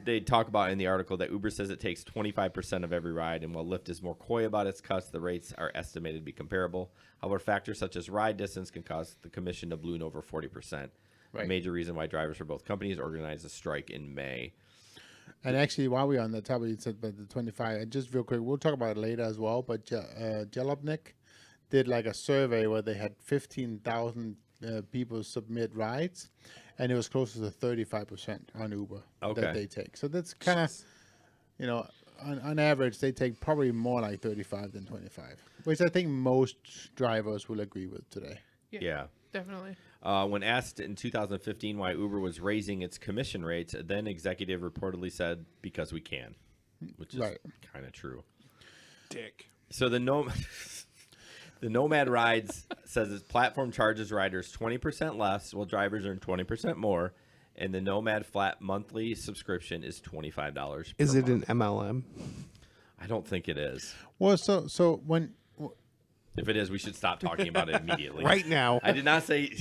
They talk about in the article that Uber says it takes 25% of every ride, and while Lyft is more coy about its cuts, the rates are estimated to be comparable. However, factors such as ride distance can cause the commission to balloon over 40%. A Right. major reason why drivers for both companies organized a strike in May. And actually, while we're on the topic, you said about the 25, and just real quick, we'll talk about it later as well, but Jalopnik did like a survey where they had 15,000 people submit rides, and it was closer to 35% on Uber Okay. that they take. So that's kind of, on average, they take probably more like 35 than 25, which I think most drivers will agree with today. Yeah. Definitely. When asked in 2015 why Uber was raising its commission rates, a then executive reportedly said, because we can, which is Right. kind of true. Dick. So the Nomad Rides says its platform charges riders 20% less, while drivers earn 20% more, and the Nomad flat monthly subscription is $25 Is per it month. an MLM? I don't think it is. Well, so when If it is, we should stop talking about it immediately. Right now. I did not see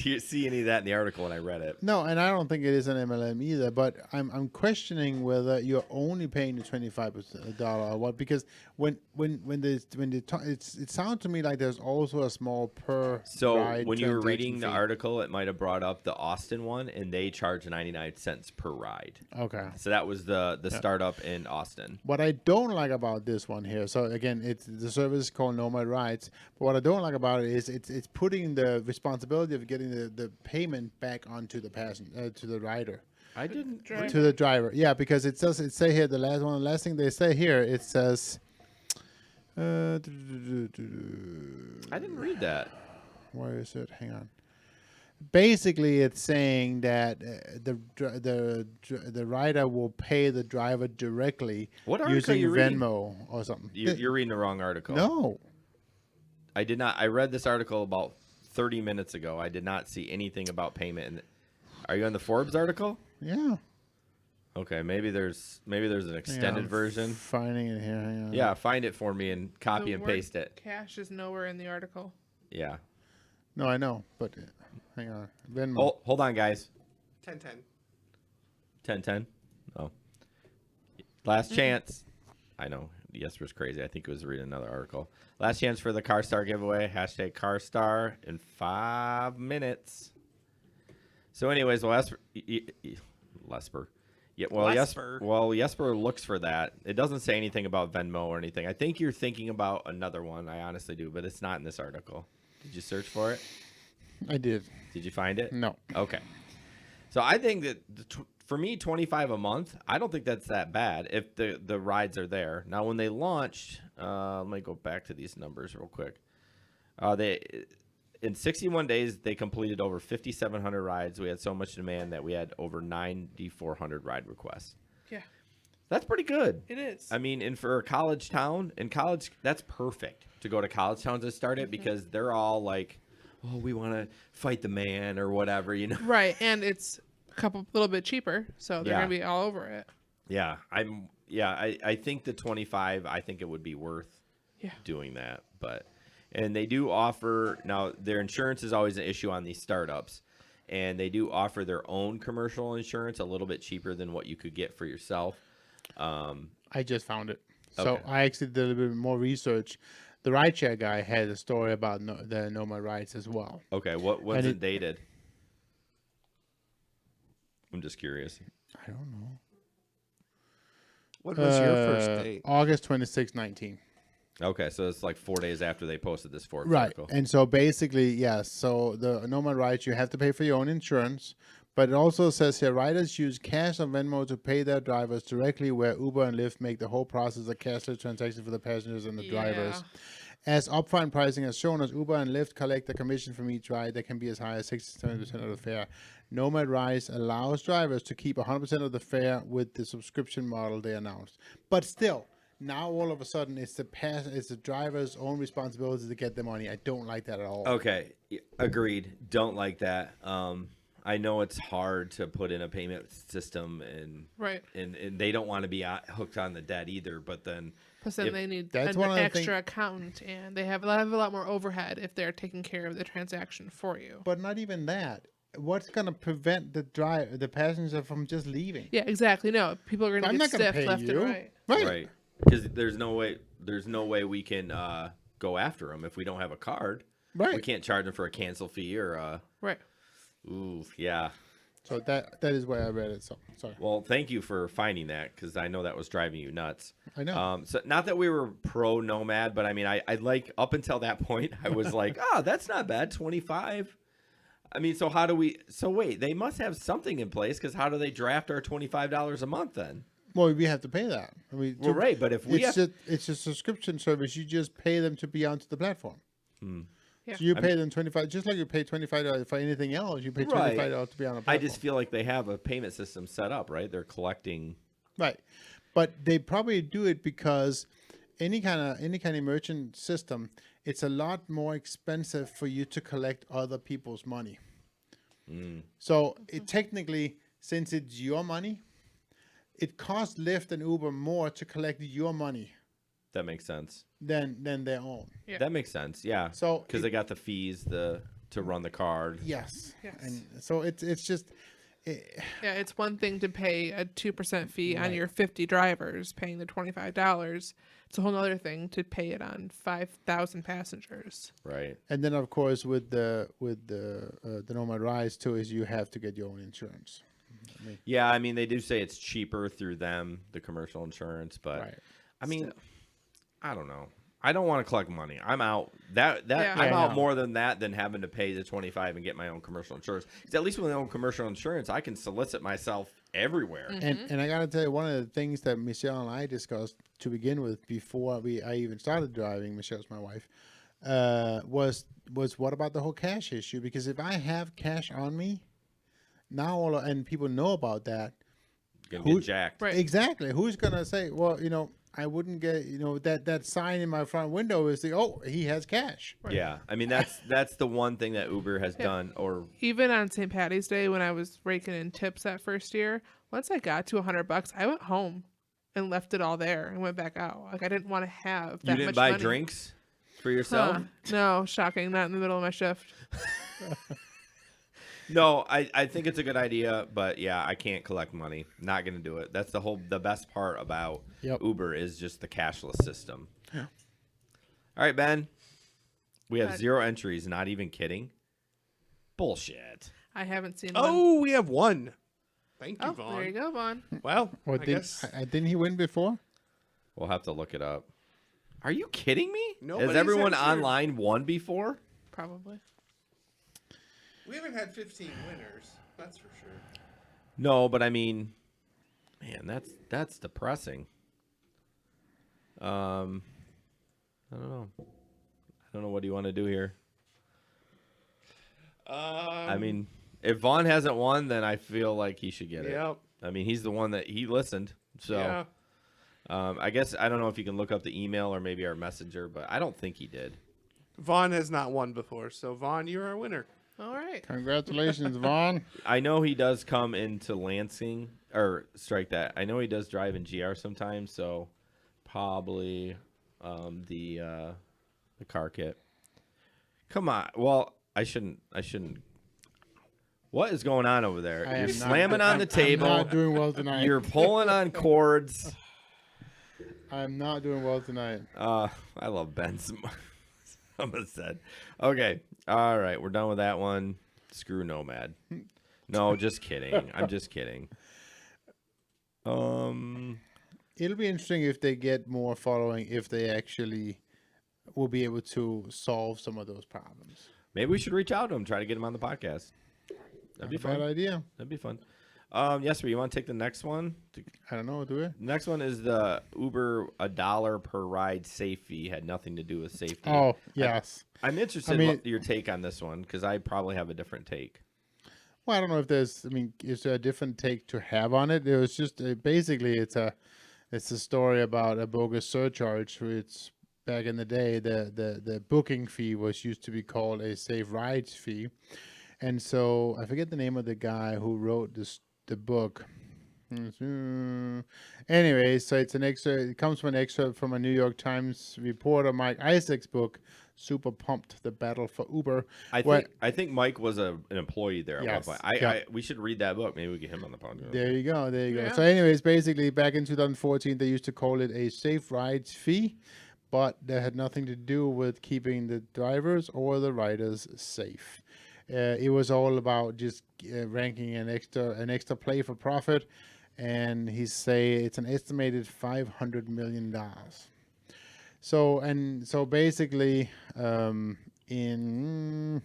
any of that in the article when I read it. no, and I don't think it is an MLM either. But I'm questioning whether you're only paying the $25 or what, because it sounds to me like there's also a small per So ride when you were transaction reading the fee. article, it might have brought up the Austin one, and they charge 99 cents per ride. Okay. So that was the startup in Austin. What I don't like about this one here, so again, it's the service is called Nomad Rides. But what I don't like about it is it's putting the responsibility of getting the payment back onto the passenger to the rider. I didn't. To the driver, yeah, because it say here the last thing they say here, it says I didn't read that. where is it? Hang on. Basically, it's saying that the rider will pay the driver directly What article using are you reading? Venmo or something. You're reading the wrong article. No. I did not. I read this article about 30 minutes ago. I did not see anything about payment. Are you on the Forbes article? Yeah. Okay, maybe there's an extended I'm version. Finding it here. Hang on. Yeah, find it for me and copy The and word paste it. Cash is nowhere in the article. Yeah. No, I know, but hang on. Venmo. Hold on, guys. 10-10. 10-10. Oh. Last chance. I know. Jesper's crazy. I think it was reading another article. Last chance for the CarStar giveaway. Hashtag CarStar in 5 minutes. So anyways, well, Jesper. Yeah, well, Jesper looks for that. It doesn't say anything about Venmo or anything. I think you're thinking about another one. I honestly do, but it's not in this article. Did you search for it? I did. Did you find it? No. Okay. So I think that for me, 25 a month, I don't think that's that bad if the rides are there. Now, when they launched, let me go back to these numbers real quick. In 61 days, they completed over 5,700 rides. We had so much demand that we had over 9,400 ride requests. Yeah, That's pretty good. it is. I mean, and for a college town, in college, that's perfect to go to college towns to start it because they're all like, oh, we want to fight the man or whatever, you know? Right, and it's a little bit cheaper, so they're Yeah. gonna be all over it. Yeah, I think the 25, I think it would be worth Yeah. doing that. And they do offer, now their insurance is always an issue on these startups, and they do offer their own commercial insurance a little bit cheaper than what you could get for yourself. I just found it. So Okay. I actually did a little bit more research. The rideshare guy had a story about the Nomad Rides as well. Okay, when's And it it- dated? I'm just curious. I don't know. What was your first date? August 26, 19. Okay, so it's like 4 days after they posted this Forbes Right. article. And so basically, yes. So the Nomad Rides, you have to pay for your own insurance. But it also says here, riders use cash or Venmo to pay their drivers directly, where Uber and Lyft make the whole process a cashless transaction for the passengers and the drivers. As upfront pricing has shown us, Uber and Lyft collect a commission from each ride that can be as high as 60-70% of the fare. Nomad Rides allows drivers to keep 100% of the fare with the subscription model they announced. But still, now all of a sudden it's the driver's own responsibility to get the money. I don't like that at all. Okay, agreed. Don't like that. I know it's hard to put in a payment system, Right. and they don't want to be hooked on the debt either. But then, Plus, then If- they need That's an one of the extra accountant, and they have a lot more overhead if they're taking care of the transaction for you. But not even that. What's going to prevent the passenger from just leaving? Yeah, exactly. No, people are I'm going to not get going to stiff pay left you. and right. right? Because there's no way we can go after them if we don't have a card. Right. We can't charge them for a cancel fee or Right. ooh, yeah. So that is where I read it. So sorry. Well, thank you for finding that because I know that was driving you nuts. I know. So not that we were pro nomad, but I mean, I like up until that point, I was like, that's not bad, 25. I mean, so how do we? So wait, they must have something in place because how do they draft our $25 a month then? Well, we have to pay that. I mean, Well, right, but if we it's a subscription service. You just pay them to be onto the platform. Yeah. So you pay them 25, just like you pay $25 for anything else. You pay $25 to be on a platform. I just feel like they have a payment system set up, right? They're collecting. Right, but they probably do it because any kind of merchant system, it's a lot more expensive for you to collect other people's money. So it technically, since it's your money, it costs Lyft and Uber more to collect your money That makes sense. than their own. Yeah. That makes sense. Yeah. So because they got the fees to run the card. Yes. Yes. And so it's just. Yeah, it's one thing to pay a 2% fee on your 50 drivers, paying the $25. It's a whole other thing to pay it on 5,000 passengers. Right. And then of course with the Nomad Rise too is you have to get your own insurance. Yeah, I mean they do say it's cheaper through them, the commercial insurance, but Right. I mean, I don't know. I don't want to collect money. I'm out. I'm I out know. more than that than having to pay the 25 and get my own commercial insurance. Because at least with my own commercial insurance, I can solicit myself everywhere. And I gotta tell you, one of the things that Michelle and I discussed to begin with before I even started driving, Michelle's my wife, was what about the whole cash issue? Because if I have cash on me, now and people know about that, Gonna Who- get jacked. Right. exactly, who's gonna say, well, I wouldn't get, that sign in my front window is he has cash. Yeah, I mean that's the one thing that Uber has done. Or Even on St. Patty's Day, when I was raking in tips that first year, once I got to $100, I went home and left it all there and went back out. Like I didn't want to have that you didn't much buy money. drinks for yourself. Huh. No, shocking. Not in the middle of my shift. No, I think it's a good idea, but yeah, I can't collect money. Not gonna do it. That's the best part about Yep. Uber is just the cashless system. Yeah. All right, Ben. We have Good. 0 entries. Not even kidding. Bullshit. I haven't seen one. Oh, we have one. Thank you, Oh, Vaughn. there you go, Vaughn. Well, Or I guess didn't he win before? We'll have to look it up. Are you kidding me? Nobody's Has everyone answered. online won before? Probably. we haven't had 15 winners. That's for sure. No, but I mean, man, that's depressing. I don't know. I don't know. What do you want to do here? I mean, if Vaughn hasn't won, then I feel like he should get it. Yep. I mean, he's the one that he listened. So Yeah. I guess I don't know if you can look up the email or maybe our messenger, but I don't think he did. Vaughn has not won before, so Vaughn, you're our winner. All right. Congratulations, Vaughn. I know he does come into Lansing, or strike that. I know he does drive in GR sometimes, so probably the car kit. Come on. Well, I shouldn't. What is going on over there? I You're am slamming on the I'm table. not doing well tonight. You're pulling on cords. I'm not doing well tonight. I love Ben. Someone said. Okay. All right. We're done with that one. Screw Nomad. No, just kidding. I'm just kidding. It'll be interesting if they get more following, if they actually will be able to solve some of those problems. Maybe we should reach out to him, try to get him on the podcast. That'd be Not a bad fun. idea. That'd be fun. Yes, sir. You want to take the next one? I don't know. Do it. Next one is the Uber $1 per ride safe fee. Had nothing to do with safety. Oh, yes. I'm interested I mean- in your take on this one because I probably have a different take. Well, I don't know if is there a different take to have on it? It was just basically it's a story about a bogus surcharge. Which back in the day, the booking fee used to be called a safe rides fee, and so I forget the name of the guy who wrote the book. Anyway, so it's an excerpt. It comes from an excerpt from a New York Times reporter, Mike Isaac's book, "Super Pumped: The Battle for Uber." I think Mike was an employee there at Yes, one point. yeah. We should read that book. Maybe we get him on the podcast. There you go. There you go. Yeah. So, anyways, basically, back in 2014, they used to call it a safe rides fee, but that had nothing to do with keeping the drivers or the riders safe. It was all about just ranking an extra play for profit, and he say it's an estimated $500 million. So basically, in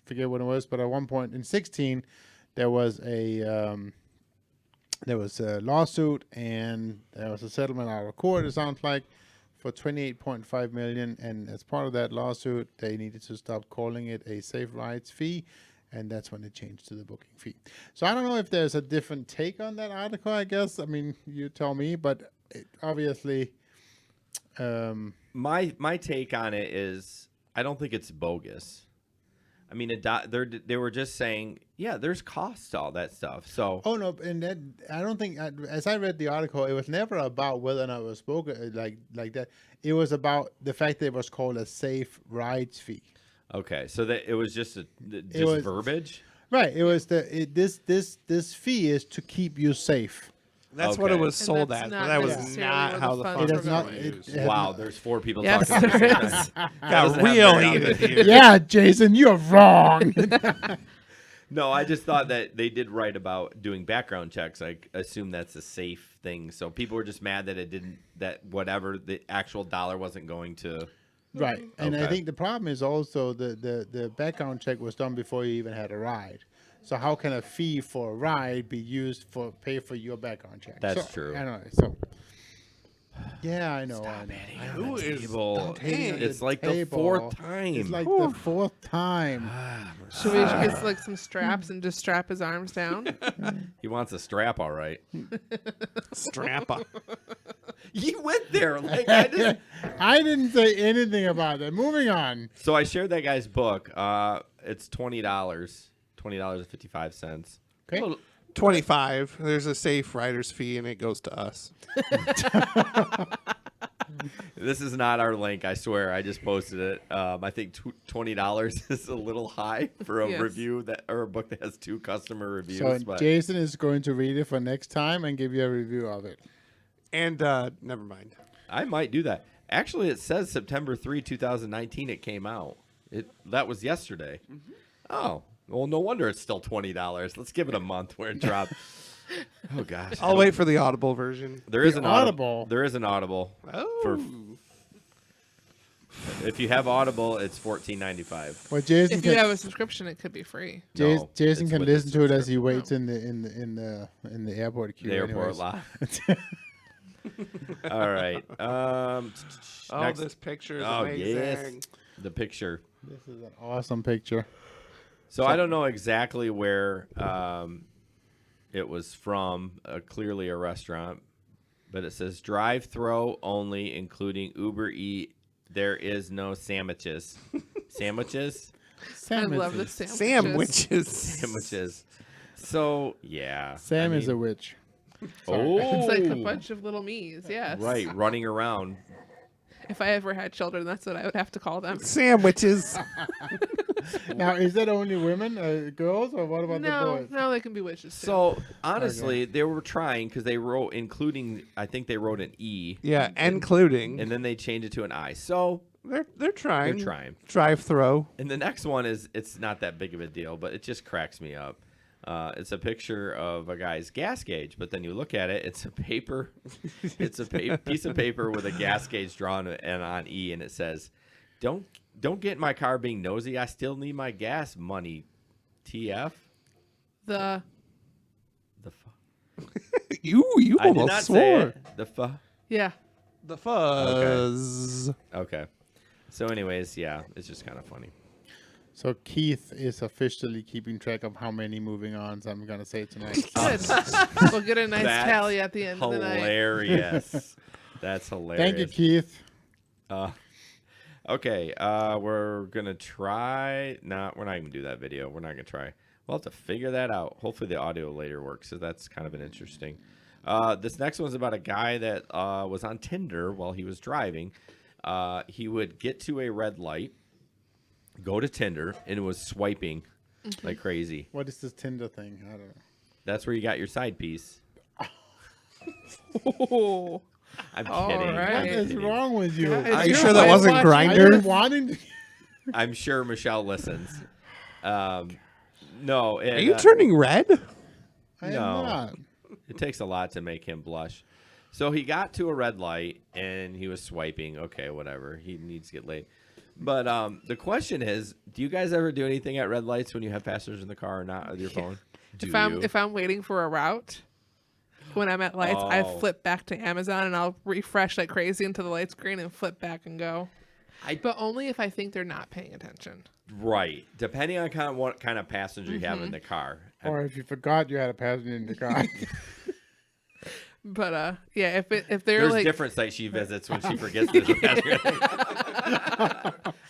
forget what it was, but at one point in 16, there was a lawsuit, and there was a settlement out of court. It sounds like for 28.5 million, and as part of that lawsuit, they needed to stop calling it a safe rides fee, and that's when it changed to the booking fee. So I don't know if there's a different take on that article. I guess you tell me, but obviously. My take on it is I don't think it's bogus. I mean, they were just saying, yeah, there's costs to all that stuff. So no, and that I don't think. As I read the article, it was never about whether or not it was spoken like that. It was about the fact that it was called a safe rides fee. okay, so that it was just verbiage, right? It was this fee is to keep you safe. That's what it Okay. was sold that's as, not but that was necessarily not where how the the funds funds were were going. going to use. Wow, there's 4 people Yes, talking. there at the is. same time. Got doesn't have real that on heated there. here. Yeah, Jason, you're wrong. No, I just thought that they did write about doing background checks. I assume that's a safe thing. So people were just mad that that whatever the actual dollar wasn't going to. Right, and I Okay. think the problem is also the background check was done before you even had a ride. So how can a fee for a ride be used for pay for your background check? That's true. I know. So yeah, I know. Who is Table. hating on It's the like the table. 4th time. It's like the 4th time. Should we get like some straps and just strap his arms down? He wants a strap, all right. Strappa? You went there. Like I just. I didn't say anything about that. Moving on. So I shared that guy's book. It's $20. $20.55. Okay. 25. There's a safe rider's fee, and it goes to us. This is not our link, I swear. I just posted it. I think $20 is a little high for a Yes. review or a book that has 2 customer reviews. So but Jason is going to read it for next time and give you a review of it. And never mind. I might do that. Actually, it says September 3, 2019 it came out. That was yesterday. Mm-hmm. Oh, well, no wonder it's still $20. Let's give it a month where it dropped. Oh, gosh. I'll wait for the Audible version. There is The an Audible. There is an Audible. Oh. If you have Audible, it's $14.95. Well, Jason If you can, have a subscription, it could be free. No, Jason it's can with the listen to it as he subscription. waits in the airport queue. The airport anyways. lot. All right. Oh, Next. this picture is Oh, amazing. yes. The picture. This is an awesome picture. So I don't know exactly where it was from. Clearly a restaurant, but it says drive-through only, including Uber Eat. There is no sandwiches. Sandwiches? I love the Sandwiches. sandwiches. Sandwiches. So yeah. Sam I is a mean- witch. Oh, It's like a bunch of little me's, yes. right, running around. If I ever had children, that's what I would have to call them. Sandwiches. Now, is that only women, girls, or what about the No, boys? no, they can be witches too. So honestly, they were trying because they wrote including. I think they wrote an E, Yeah, including. and then they changed it to an I. So They're trying. they're trying. Drive through. And the next one is it's not that big of a deal, but it just cracks me up. It's a picture of a guy's gas gauge, but then you look at it, it's a paper. It's a piece of paper with a gas gauge drawn and on E, and it says, "Don't get in my car being nosy. I still need my gas money." TF. The You I did almost not say swore. it. The yeah. The fuzz. Okay. So, anyways, yeah, it's just kind of funny. So Keith is officially keeping track of how many moving ons I'm going to say tonight. Good. We'll get a nice That's tally at the end of the night. Hilarious. That's hilarious. Thank you, Keith. Okay, we're gonna try. No, we're not even gonna do that video. We're not gonna try. We'll have to figure that out. Hopefully, the audio later works. So that's kind of an interesting. This next one's about a guy that was on Tinder while he was driving. He would get to a red light, go to Tinder, and was swiping like crazy. What is this Tinder thing? I don't know. That's where you got your side piece. Oh. I'm All kidding. right. I'm What is kidding. wrong with you? Guys, Are you you're sure that white wasn't watching. Are you Grindr? wanting to... I'm sure Michelle listens. No. Are you turning red? I am No. not. It takes a lot to make him blush. So he got to a red light and he was swiping. Okay, whatever. He needs to get laid. But the question is, do you guys ever do anything at red lights when you have passengers in the car or not with your phone? Do If I'm waiting for a route, when I'm at lights, I flip back to Amazon and I'll refresh like crazy into the light screen and flip back and go. But only if I think they're not paying attention. Right. Depending on kind of what kind of passenger you have in the car. Or if you forgot you had a passenger in the car. But yeah, if they're There's like different sites she visits when she forgets there's a passenger.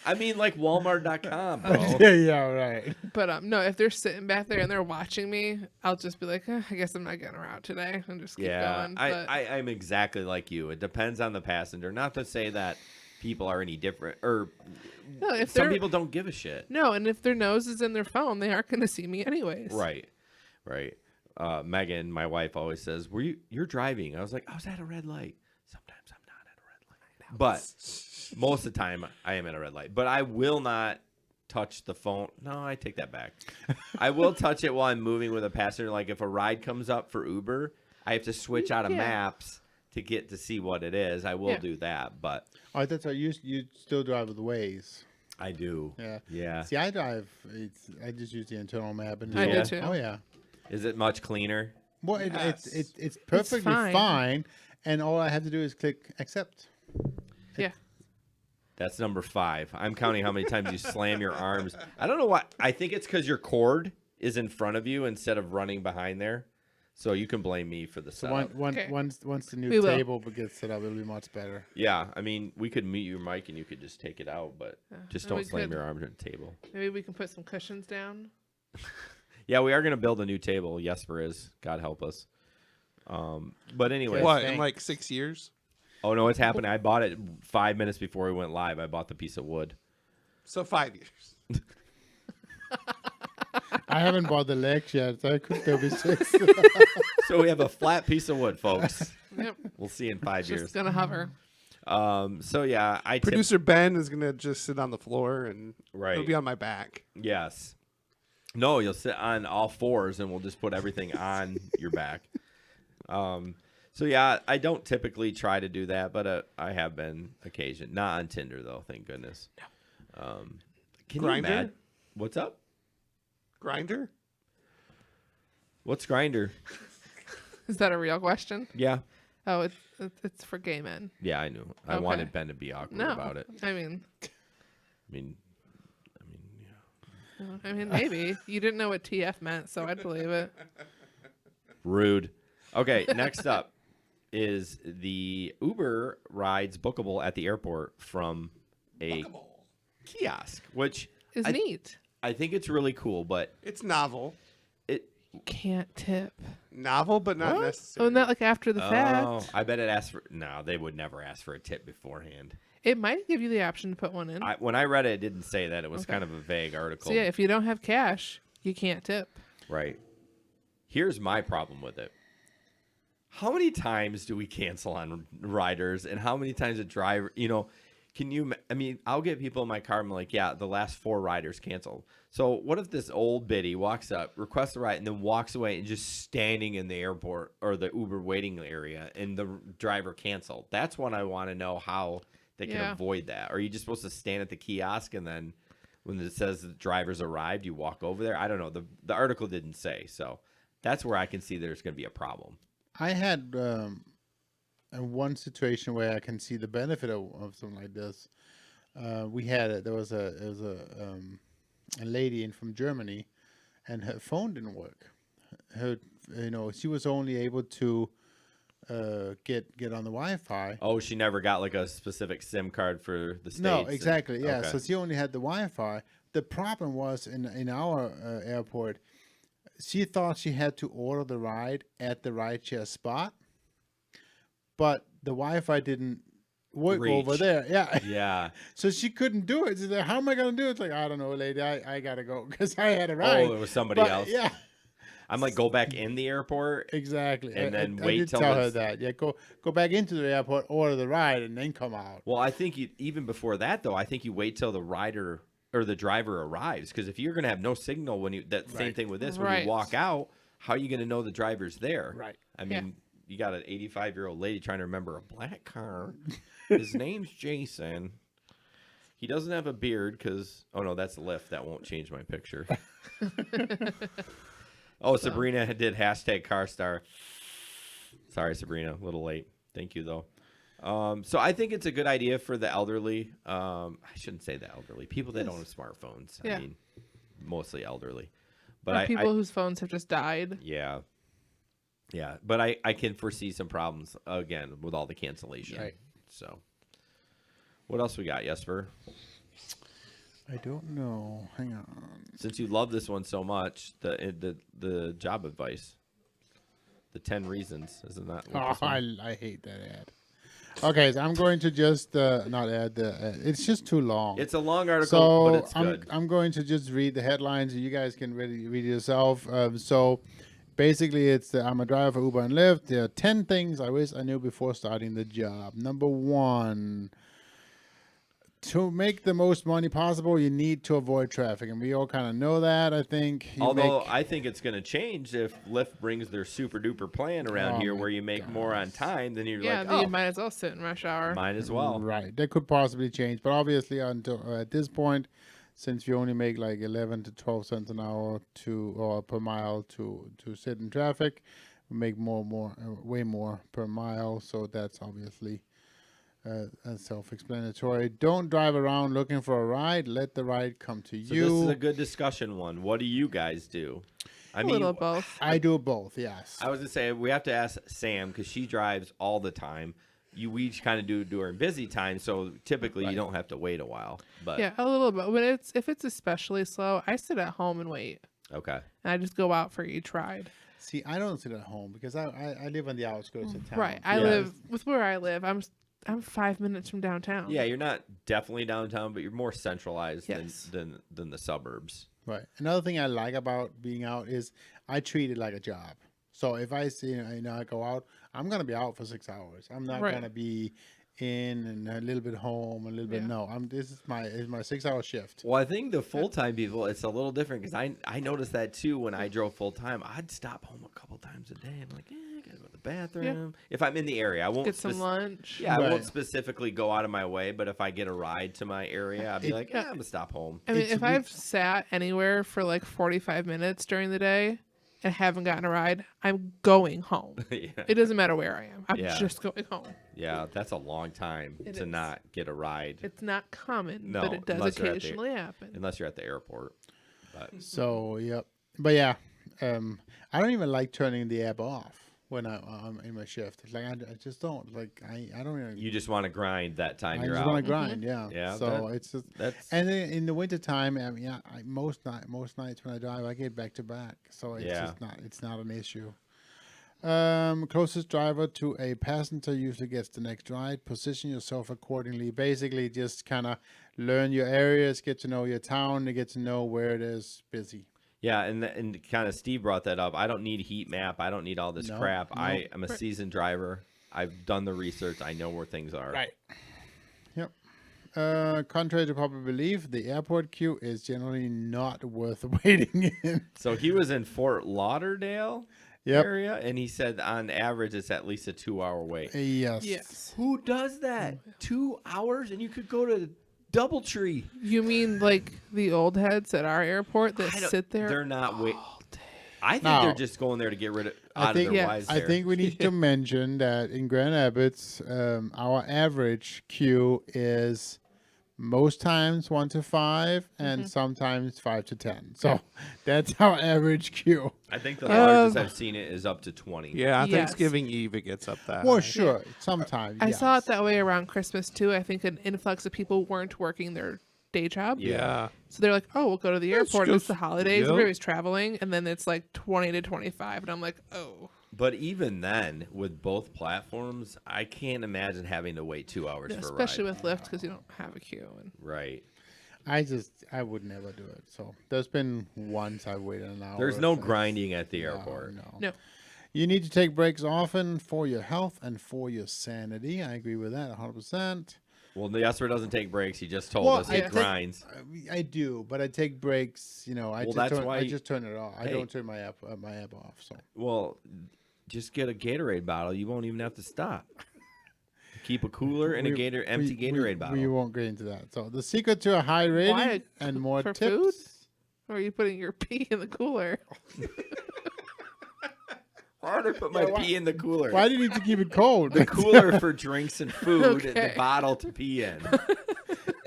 I mean, like Walmart.com, bro. yeah, right. But no, if they're sitting back there and they're watching me, I'll just be like, I guess I'm not getting a route today, and just keep going. But I'm exactly like you. It depends on the passenger. Not to say that people are any different, or no, if some they're- people don't give a shit. no, and if their nose is in their phone, they aren't going to see me anyways. Right. Megan, my wife, always says, you're driving? I was like, I was at a red light. Sometimes I'm not at a red light. But most of the time I am at a red light. But I will not touch the phone. No, I take that back. I will touch it while I'm moving with a passenger. Like if a ride comes up for Uber, I have to switch out of maps to get to see what it is. I will do that, but Oh, that's right. You still drive with Waze. I do. Yeah. Yeah. See, I drive. I just use the internal map. And I do just- too. Oh yeah. Is it much cleaner? Well, it's perfectly fine. fine, and all I have to do is click accept. Yeah. That's number 5. I'm counting how many times you slam your arms. I don't know why. I think it's because your cord is in front of you instead of running behind there. So you can blame me for the So setup. Okay. once the We new will. table gets set up, it'll be much better. Yeah, I mean, we could mute your mic and you could just take it out, but just and don't we slam could- your arms on the table. Maybe we can put some cushions down. Yeah, we are going to build a new table. Jesper is. God help us. But anyway. What, in thanks. like 6 years? Oh, no, it's happening. I bought it 5 minutes before we went live. I bought the piece of wood. So 5 years. I haven't bought the legs yet, so I could still be 6. So we have a flat piece of wood, folks. Yep. We'll see in 5 years. Just gonna hover. So yeah, I tip- Producer Ben is going to just sit on the floor and Right. he'll be on my back. Yes. No, you'll sit on all fours and we'll just put everything on your back. So yeah, I don't typically try to do that, but I have been occasion. Not on Tinder though, thank goodness. Can you Grindr? imagine? What's up? Grinder? What's Grinder? Is that a real question? Yeah. Oh, it's for gay men. Yeah, I knew. I Okay. wanted Ben to be awkward No, about it. I mean, maybe you didn't know what TF meant, so I'd believe it. Rude. Okay, next up is the Uber rides bookable at the airport from a kiosk, which Is I- neat. I think it's really cool, but It's novel. it. Can't tip. Novel, but not necessary. Oh, not like after the Oh, fact. I bet it asks for. No, they would never ask for a tip beforehand. It might give you the option to put one in. When I read it, it didn't say that. It was kind of a vague article. So yeah, if you don't have cash, you can't tip. Right. Here's my problem with it. How many times do we cancel on riders, and how many times a driver, can you, I mean, I'll get people in my car, I'm like, yeah, the last 4 riders canceled. So what if this old biddy walks up, requests a ride, and then walks away and just standing in the airport or the Uber waiting area, and the driver canceled? That's when I want to know how they can Yeah. avoid that. Are you just supposed to stand at the kiosk and then when it says the driver's arrived, you walk over there? I don't know. The article didn't say. So that's where I can see there's going to be a problem. I had one situation where I can see the benefit of something like this. There was a lady in from Germany, and her phone didn't work. She was only able to get on the Wi-Fi. Oh, she never got like a specific SIM card for the States? No, exactly. Yeah, Okay. so she only had the Wi-Fi. The problem was in our airport, she thought she had to order the ride at the rideshare spot, but the Wi-Fi didn't work over Reach. there. Yeah. Yeah. So she couldn't do it. She's like, how am I going to do it? It's like, I don't know, lady. I got to go because I had a ride. Oh, it was somebody But, else. Yeah, I'm like, go back in the airport. exactly. And then I wait did till tell her it's- that. Yeah, go back into the airport, order the ride, and then come out. Well, I think even before that, though, I think you wait till the rider or the driver arrives. Because if you're going to have no signal when you, that same thing with this, when Right. you walk out, how are you going to know the driver's there? Right. I Yeah. mean, you got an 85-year-old lady trying to remember a black car. His name's Jason. He doesn't have a beard because, oh no, that's Lyft. That won't change my picture. Oh, Sabrina did hashtag CarStar. Sorry, Sabrina, a little late. Thank you though. So I think it's a good idea for the elderly. I shouldn't say the elderly. People that don't have smartphones. Yeah. I mean, mostly elderly. Or But people whose phones have just died. yeah. Yeah. But I can foresee some problems again with all the cancellation. Right. So what else we got, Jesper? I don't know. Hang on. Since you love this one so much, the job advice. The 10 reasons. Isn't that what Oh, this one- I hate that ad. Okay, so I'm going to just not add the. It's just too long. It's a long article, So but it's good. I'm going to just read the headlines. You guys can read it yourself. So basically, it's I'm a driver for Uber and Lyft. There are 10 things I wish I knew before starting the job. Number 1, to make the most money possible, you need to avoid traffic, and we all kind of know that. I think. Although I think it's going to change if Lyft brings their super duper plan around Oh here my where you make more on time, then you're Yeah, like, then oh, you might as well sit in rush hour. might as well. Right, that could possibly change, but obviously until at this point, since you only make like 11 to 12 cents an hour or per mile to sit in traffic, we make way more per mile. So that's obviously self-explanatory. Don't drive around looking for a ride. Let the ride come to So you. this is a good discussion one. What do you guys do? I A mean, little of both. I do both. Yes. I was going to say we have to ask Sam because she drives all the time. We each kind of do during busy time, so typically you don't have to wait a while. But Yeah, a little bit. When if it's especially slow, I sit at home and wait, okay. and I just go out for each ride. See, I don't sit at home because I live on the outskirts of town. Right. I live with where I live. I'm 5 minutes from downtown. Yeah, you're not definitely downtown, but you're more centralized Yes. than the suburbs. Right. Another thing I like about being out is I treat it like a job. So if I see, I go out, I'm gonna be out for 6 hours. I'm not Right. gonna be in and a little bit home, a little bit. Yeah. No, this is my 6 hour shift. Well, I think the full time people, it's a little different because I noticed that too when I drove full time. I'd stop home a couple times a day. I'm like, I gotta go to the bathroom. If I'm in the area, I won't Get some lunch. Yeah, I won't Right. specifically go out of my way, but if I get a ride to my area, I'd be like, I'm gonna stop home. I mean, It's if I've sat anywhere for like 45 minutes during the day and haven't gotten a ride, I'm going home. yeah. It doesn't matter where I am. I'm Yeah. just going home. Yeah, that's a long time It to is. not get a ride It's not common, No, but it does unless you're at the- occasionally happen. unless you're at the airport. But So yep. But yeah, I don't even like turning the app off when I'm in my shift. It's like I just don't like. I don't even. you just want to grind that time I you're just out. want to grind. Yeah. Yeah, So that- it's just. That's And then in the wintertime, I mean, most nights when I drive, I get back to back, so it's Yeah. just not an issue. Closest driver to a passenger usually gets the next ride. Position yourself accordingly. Basically, just kind of learn your areas, get to know your town, to get to know where it is busy. Yeah, and kind of Steve brought that up. I don't need heat map. I don't need all this No, crap. no. I am a seasoned driver. I've done the research. I know where things are. Yep. Contrary to popular belief, the airport queue is generally not worth waiting in. So he was in Fort Lauderdale Yep. area, and he said on average it's at least a 2-hour wait. Yes. Yes. Who does that? 2 hours, and you could go to DoubleTree. You mean like the old heads at our airport that sit there? They're not wait. I think No. they're just going there to get rid of I out think- of their yeah, wives' I hair. think we need to mention that in Grand Rapids, our average queue is most times 1 to 5 and sometimes 5 to 10. So that's our average queue. I think the largest I've seen it is up to 20. Yeah, Yes. Thanksgiving Eve it gets up that. Well, high. sure. Sometimes. I saw yes. it that way around Christmas too. I think an influx of people weren't working their day job. Yeah. So they're like, oh, we'll go to the Let's airport. go It's the holidays. yep. Everybody's traveling. And then it's like 20 to 25. And I'm like, oh. But even then, with both platforms, I can't imagine having to wait 2 hours for a Especially ride. with Lyft because you don't have a queue. And Right. I would never do it. So there's been once I waited an hour. There's no It's- grinding at the airport. No. no. You need to take breaks often for your health and for your sanity. I agree with that 100%. Well, Jesper doesn't take breaks. He just told Well, us he I- grinds. I do, but I take breaks. You know, Well, that's why I just turn it off. I Hey. don't turn my app off. So Well, just get a Gatorade bottle. You won't even have to stop. Keep a cooler and empty Gatorade bottle. We won't get into that. So the secret to a high rating Why? and more For tips. food? Or are you putting your pee in the cooler? Why would I put my pee in the cooler? Why do you need to keep it cold? The cooler for drinks and food, and the Okay. bottle to pee in.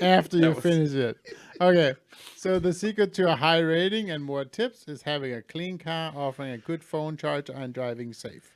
After you was- finish it. Okay. So the secret to a high rating and more tips is having a clean car, offering a good phone charger, and driving safe.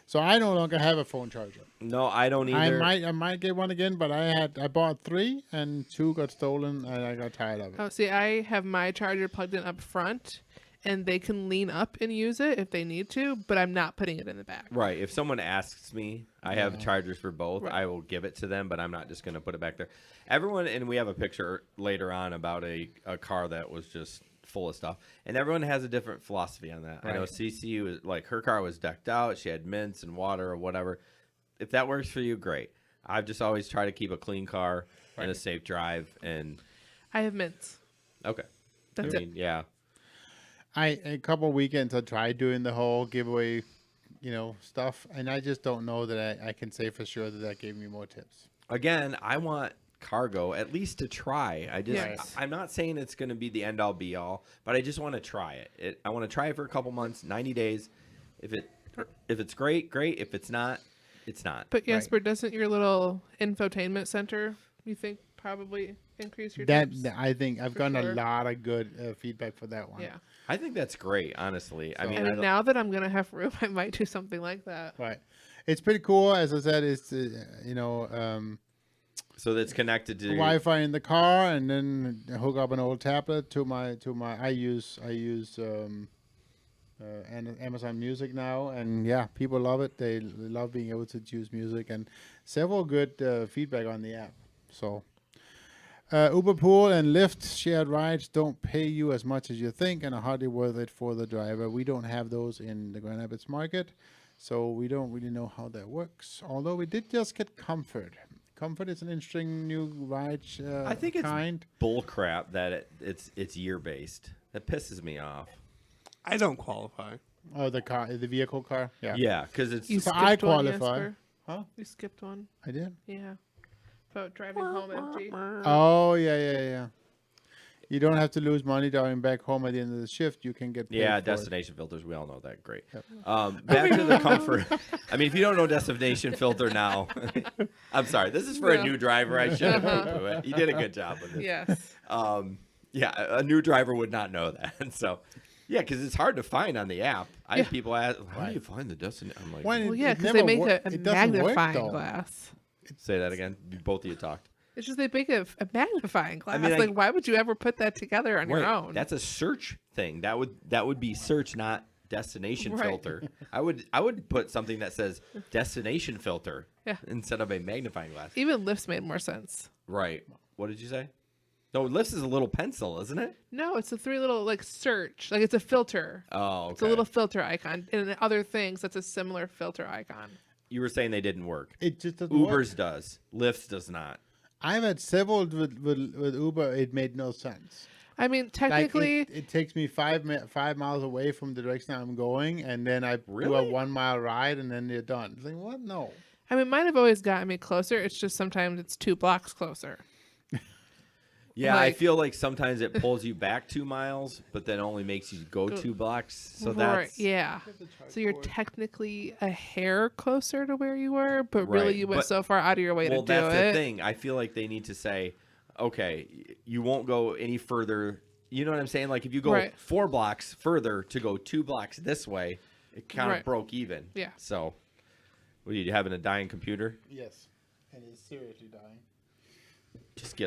So I no longer have a phone charger. No, I don't either. I might get one again, but I bought 3 and 2 got stolen and I got tired of it. Oh, see, I have my charger plugged in up front, and they can lean up and use it if they need to, but I'm not putting it in the back. Right. If someone asks me, I have chargers for both. I will give it to them, but I'm not just going to put it back there. Everyone, and we have a picture later on about a car that was just full of stuff, and everyone has a different philosophy on that. I know Right. CC was like, her car was decked out. She had mints and water or whatever. If that works for you, great. I've just always tried to keep a clean car and a safe drive. And I have mints. okay, That's I mean, yeah. A couple weekends I tried doing the whole giveaway, stuff, and I just don't know that I can say for sure that gave me more tips. Again, I want cargo at least to try. Yes. I'm not saying it's going to be the end all be all, but I just want to try it. I want to try it for a couple months, 90 days. If it's great, great. If it's not, it's not. But Jesper, doesn't your little infotainment center, you think, probably increase your tips? I think I've For gotten sure. a lot of good feedback for that one. Yeah. I think that's great, honestly. I mean, And now that I'm going to have room, I might do something like that. Right. It's pretty cool. As I said, it's so that's connected to Wi-Fi in the car, and then hook up an old tablet to my. I use Amazon Music now, and yeah, people love it. They love being able to choose music, and several good feedback on the app. So. Uber Pool and Lyft shared rides don't pay you as much as you think and are hardly worth it for the driver. We don't have those in the Grand Rapids market, so we don't really know how that works. Although we did just get Comfort. Comfort is an interesting new ride I think it's kind. bull crap that it's year based. That pisses me off. I don't qualify. Oh, the vehicle car? Yeah. Yeah, because it's You So skipped I one, qualify. Jesper. Huh? You skipped one. I did? Yeah. About driving home empty. Oh, yeah. You don't have to lose money driving back home at the end of the shift. You can get paid yeah, for it. destination filters. We all know that. Great. Back to the comfort. I mean, if you don't know destination filter now, I'm sorry. This is for a Yeah. new driver. I should have poo it. You did a good job with it. Yes. Yeah, a new driver would not know that. So, yeah, because it's hard to find on the app. I have people ask, "How do you find the destination?" I'm like, When Well, it- yeah, it because they never make wor- a it doesn't work, magnifying though. glass. say that again. Both of you talked. It's just they make a magnifying glass. mean, like, why would you ever put that together on your Right. own? That's a search thing. That would be search, not destination Right. filter. I would put something that says destination filter Yeah. instead of a magnifying glass. Even lifts made more sense. Right. What did you say? No, lifts is a little pencil, isn't it? No, it's a 3 little search. Like it's a filter. Oh, okay. It's a little filter icon. And in other things, that's a similar filter icon. You were saying they didn't work. It just doesn't work. Uber's does. Lyft's does not. I've had several with Uber. It made no sense. I mean, Like technically, it takes me 5 miles away from the direction I'm going, and then I do a Really? 1 mile ride, and then you're done. It's like, what? No. I mean, mine have always gotten me closer. It's just sometimes it's 2 blocks closer. Yeah, I Like- feel like sometimes it pulls you back 2 miles, but then only makes you go 2 blocks. So that's yeah. So you're technically a hair closer to where you were, but really Right, you went but- so far out of your way well, to do that's it. the thing. I feel like they need to say, okay, you won't go any further. You know what I'm saying? Like if you go Right. 4 blocks further to go 2 blocks this way, it kind of Right. broke even. Yeah. So, what are you having a dying computer? Yes. And he's seriously dying. Just get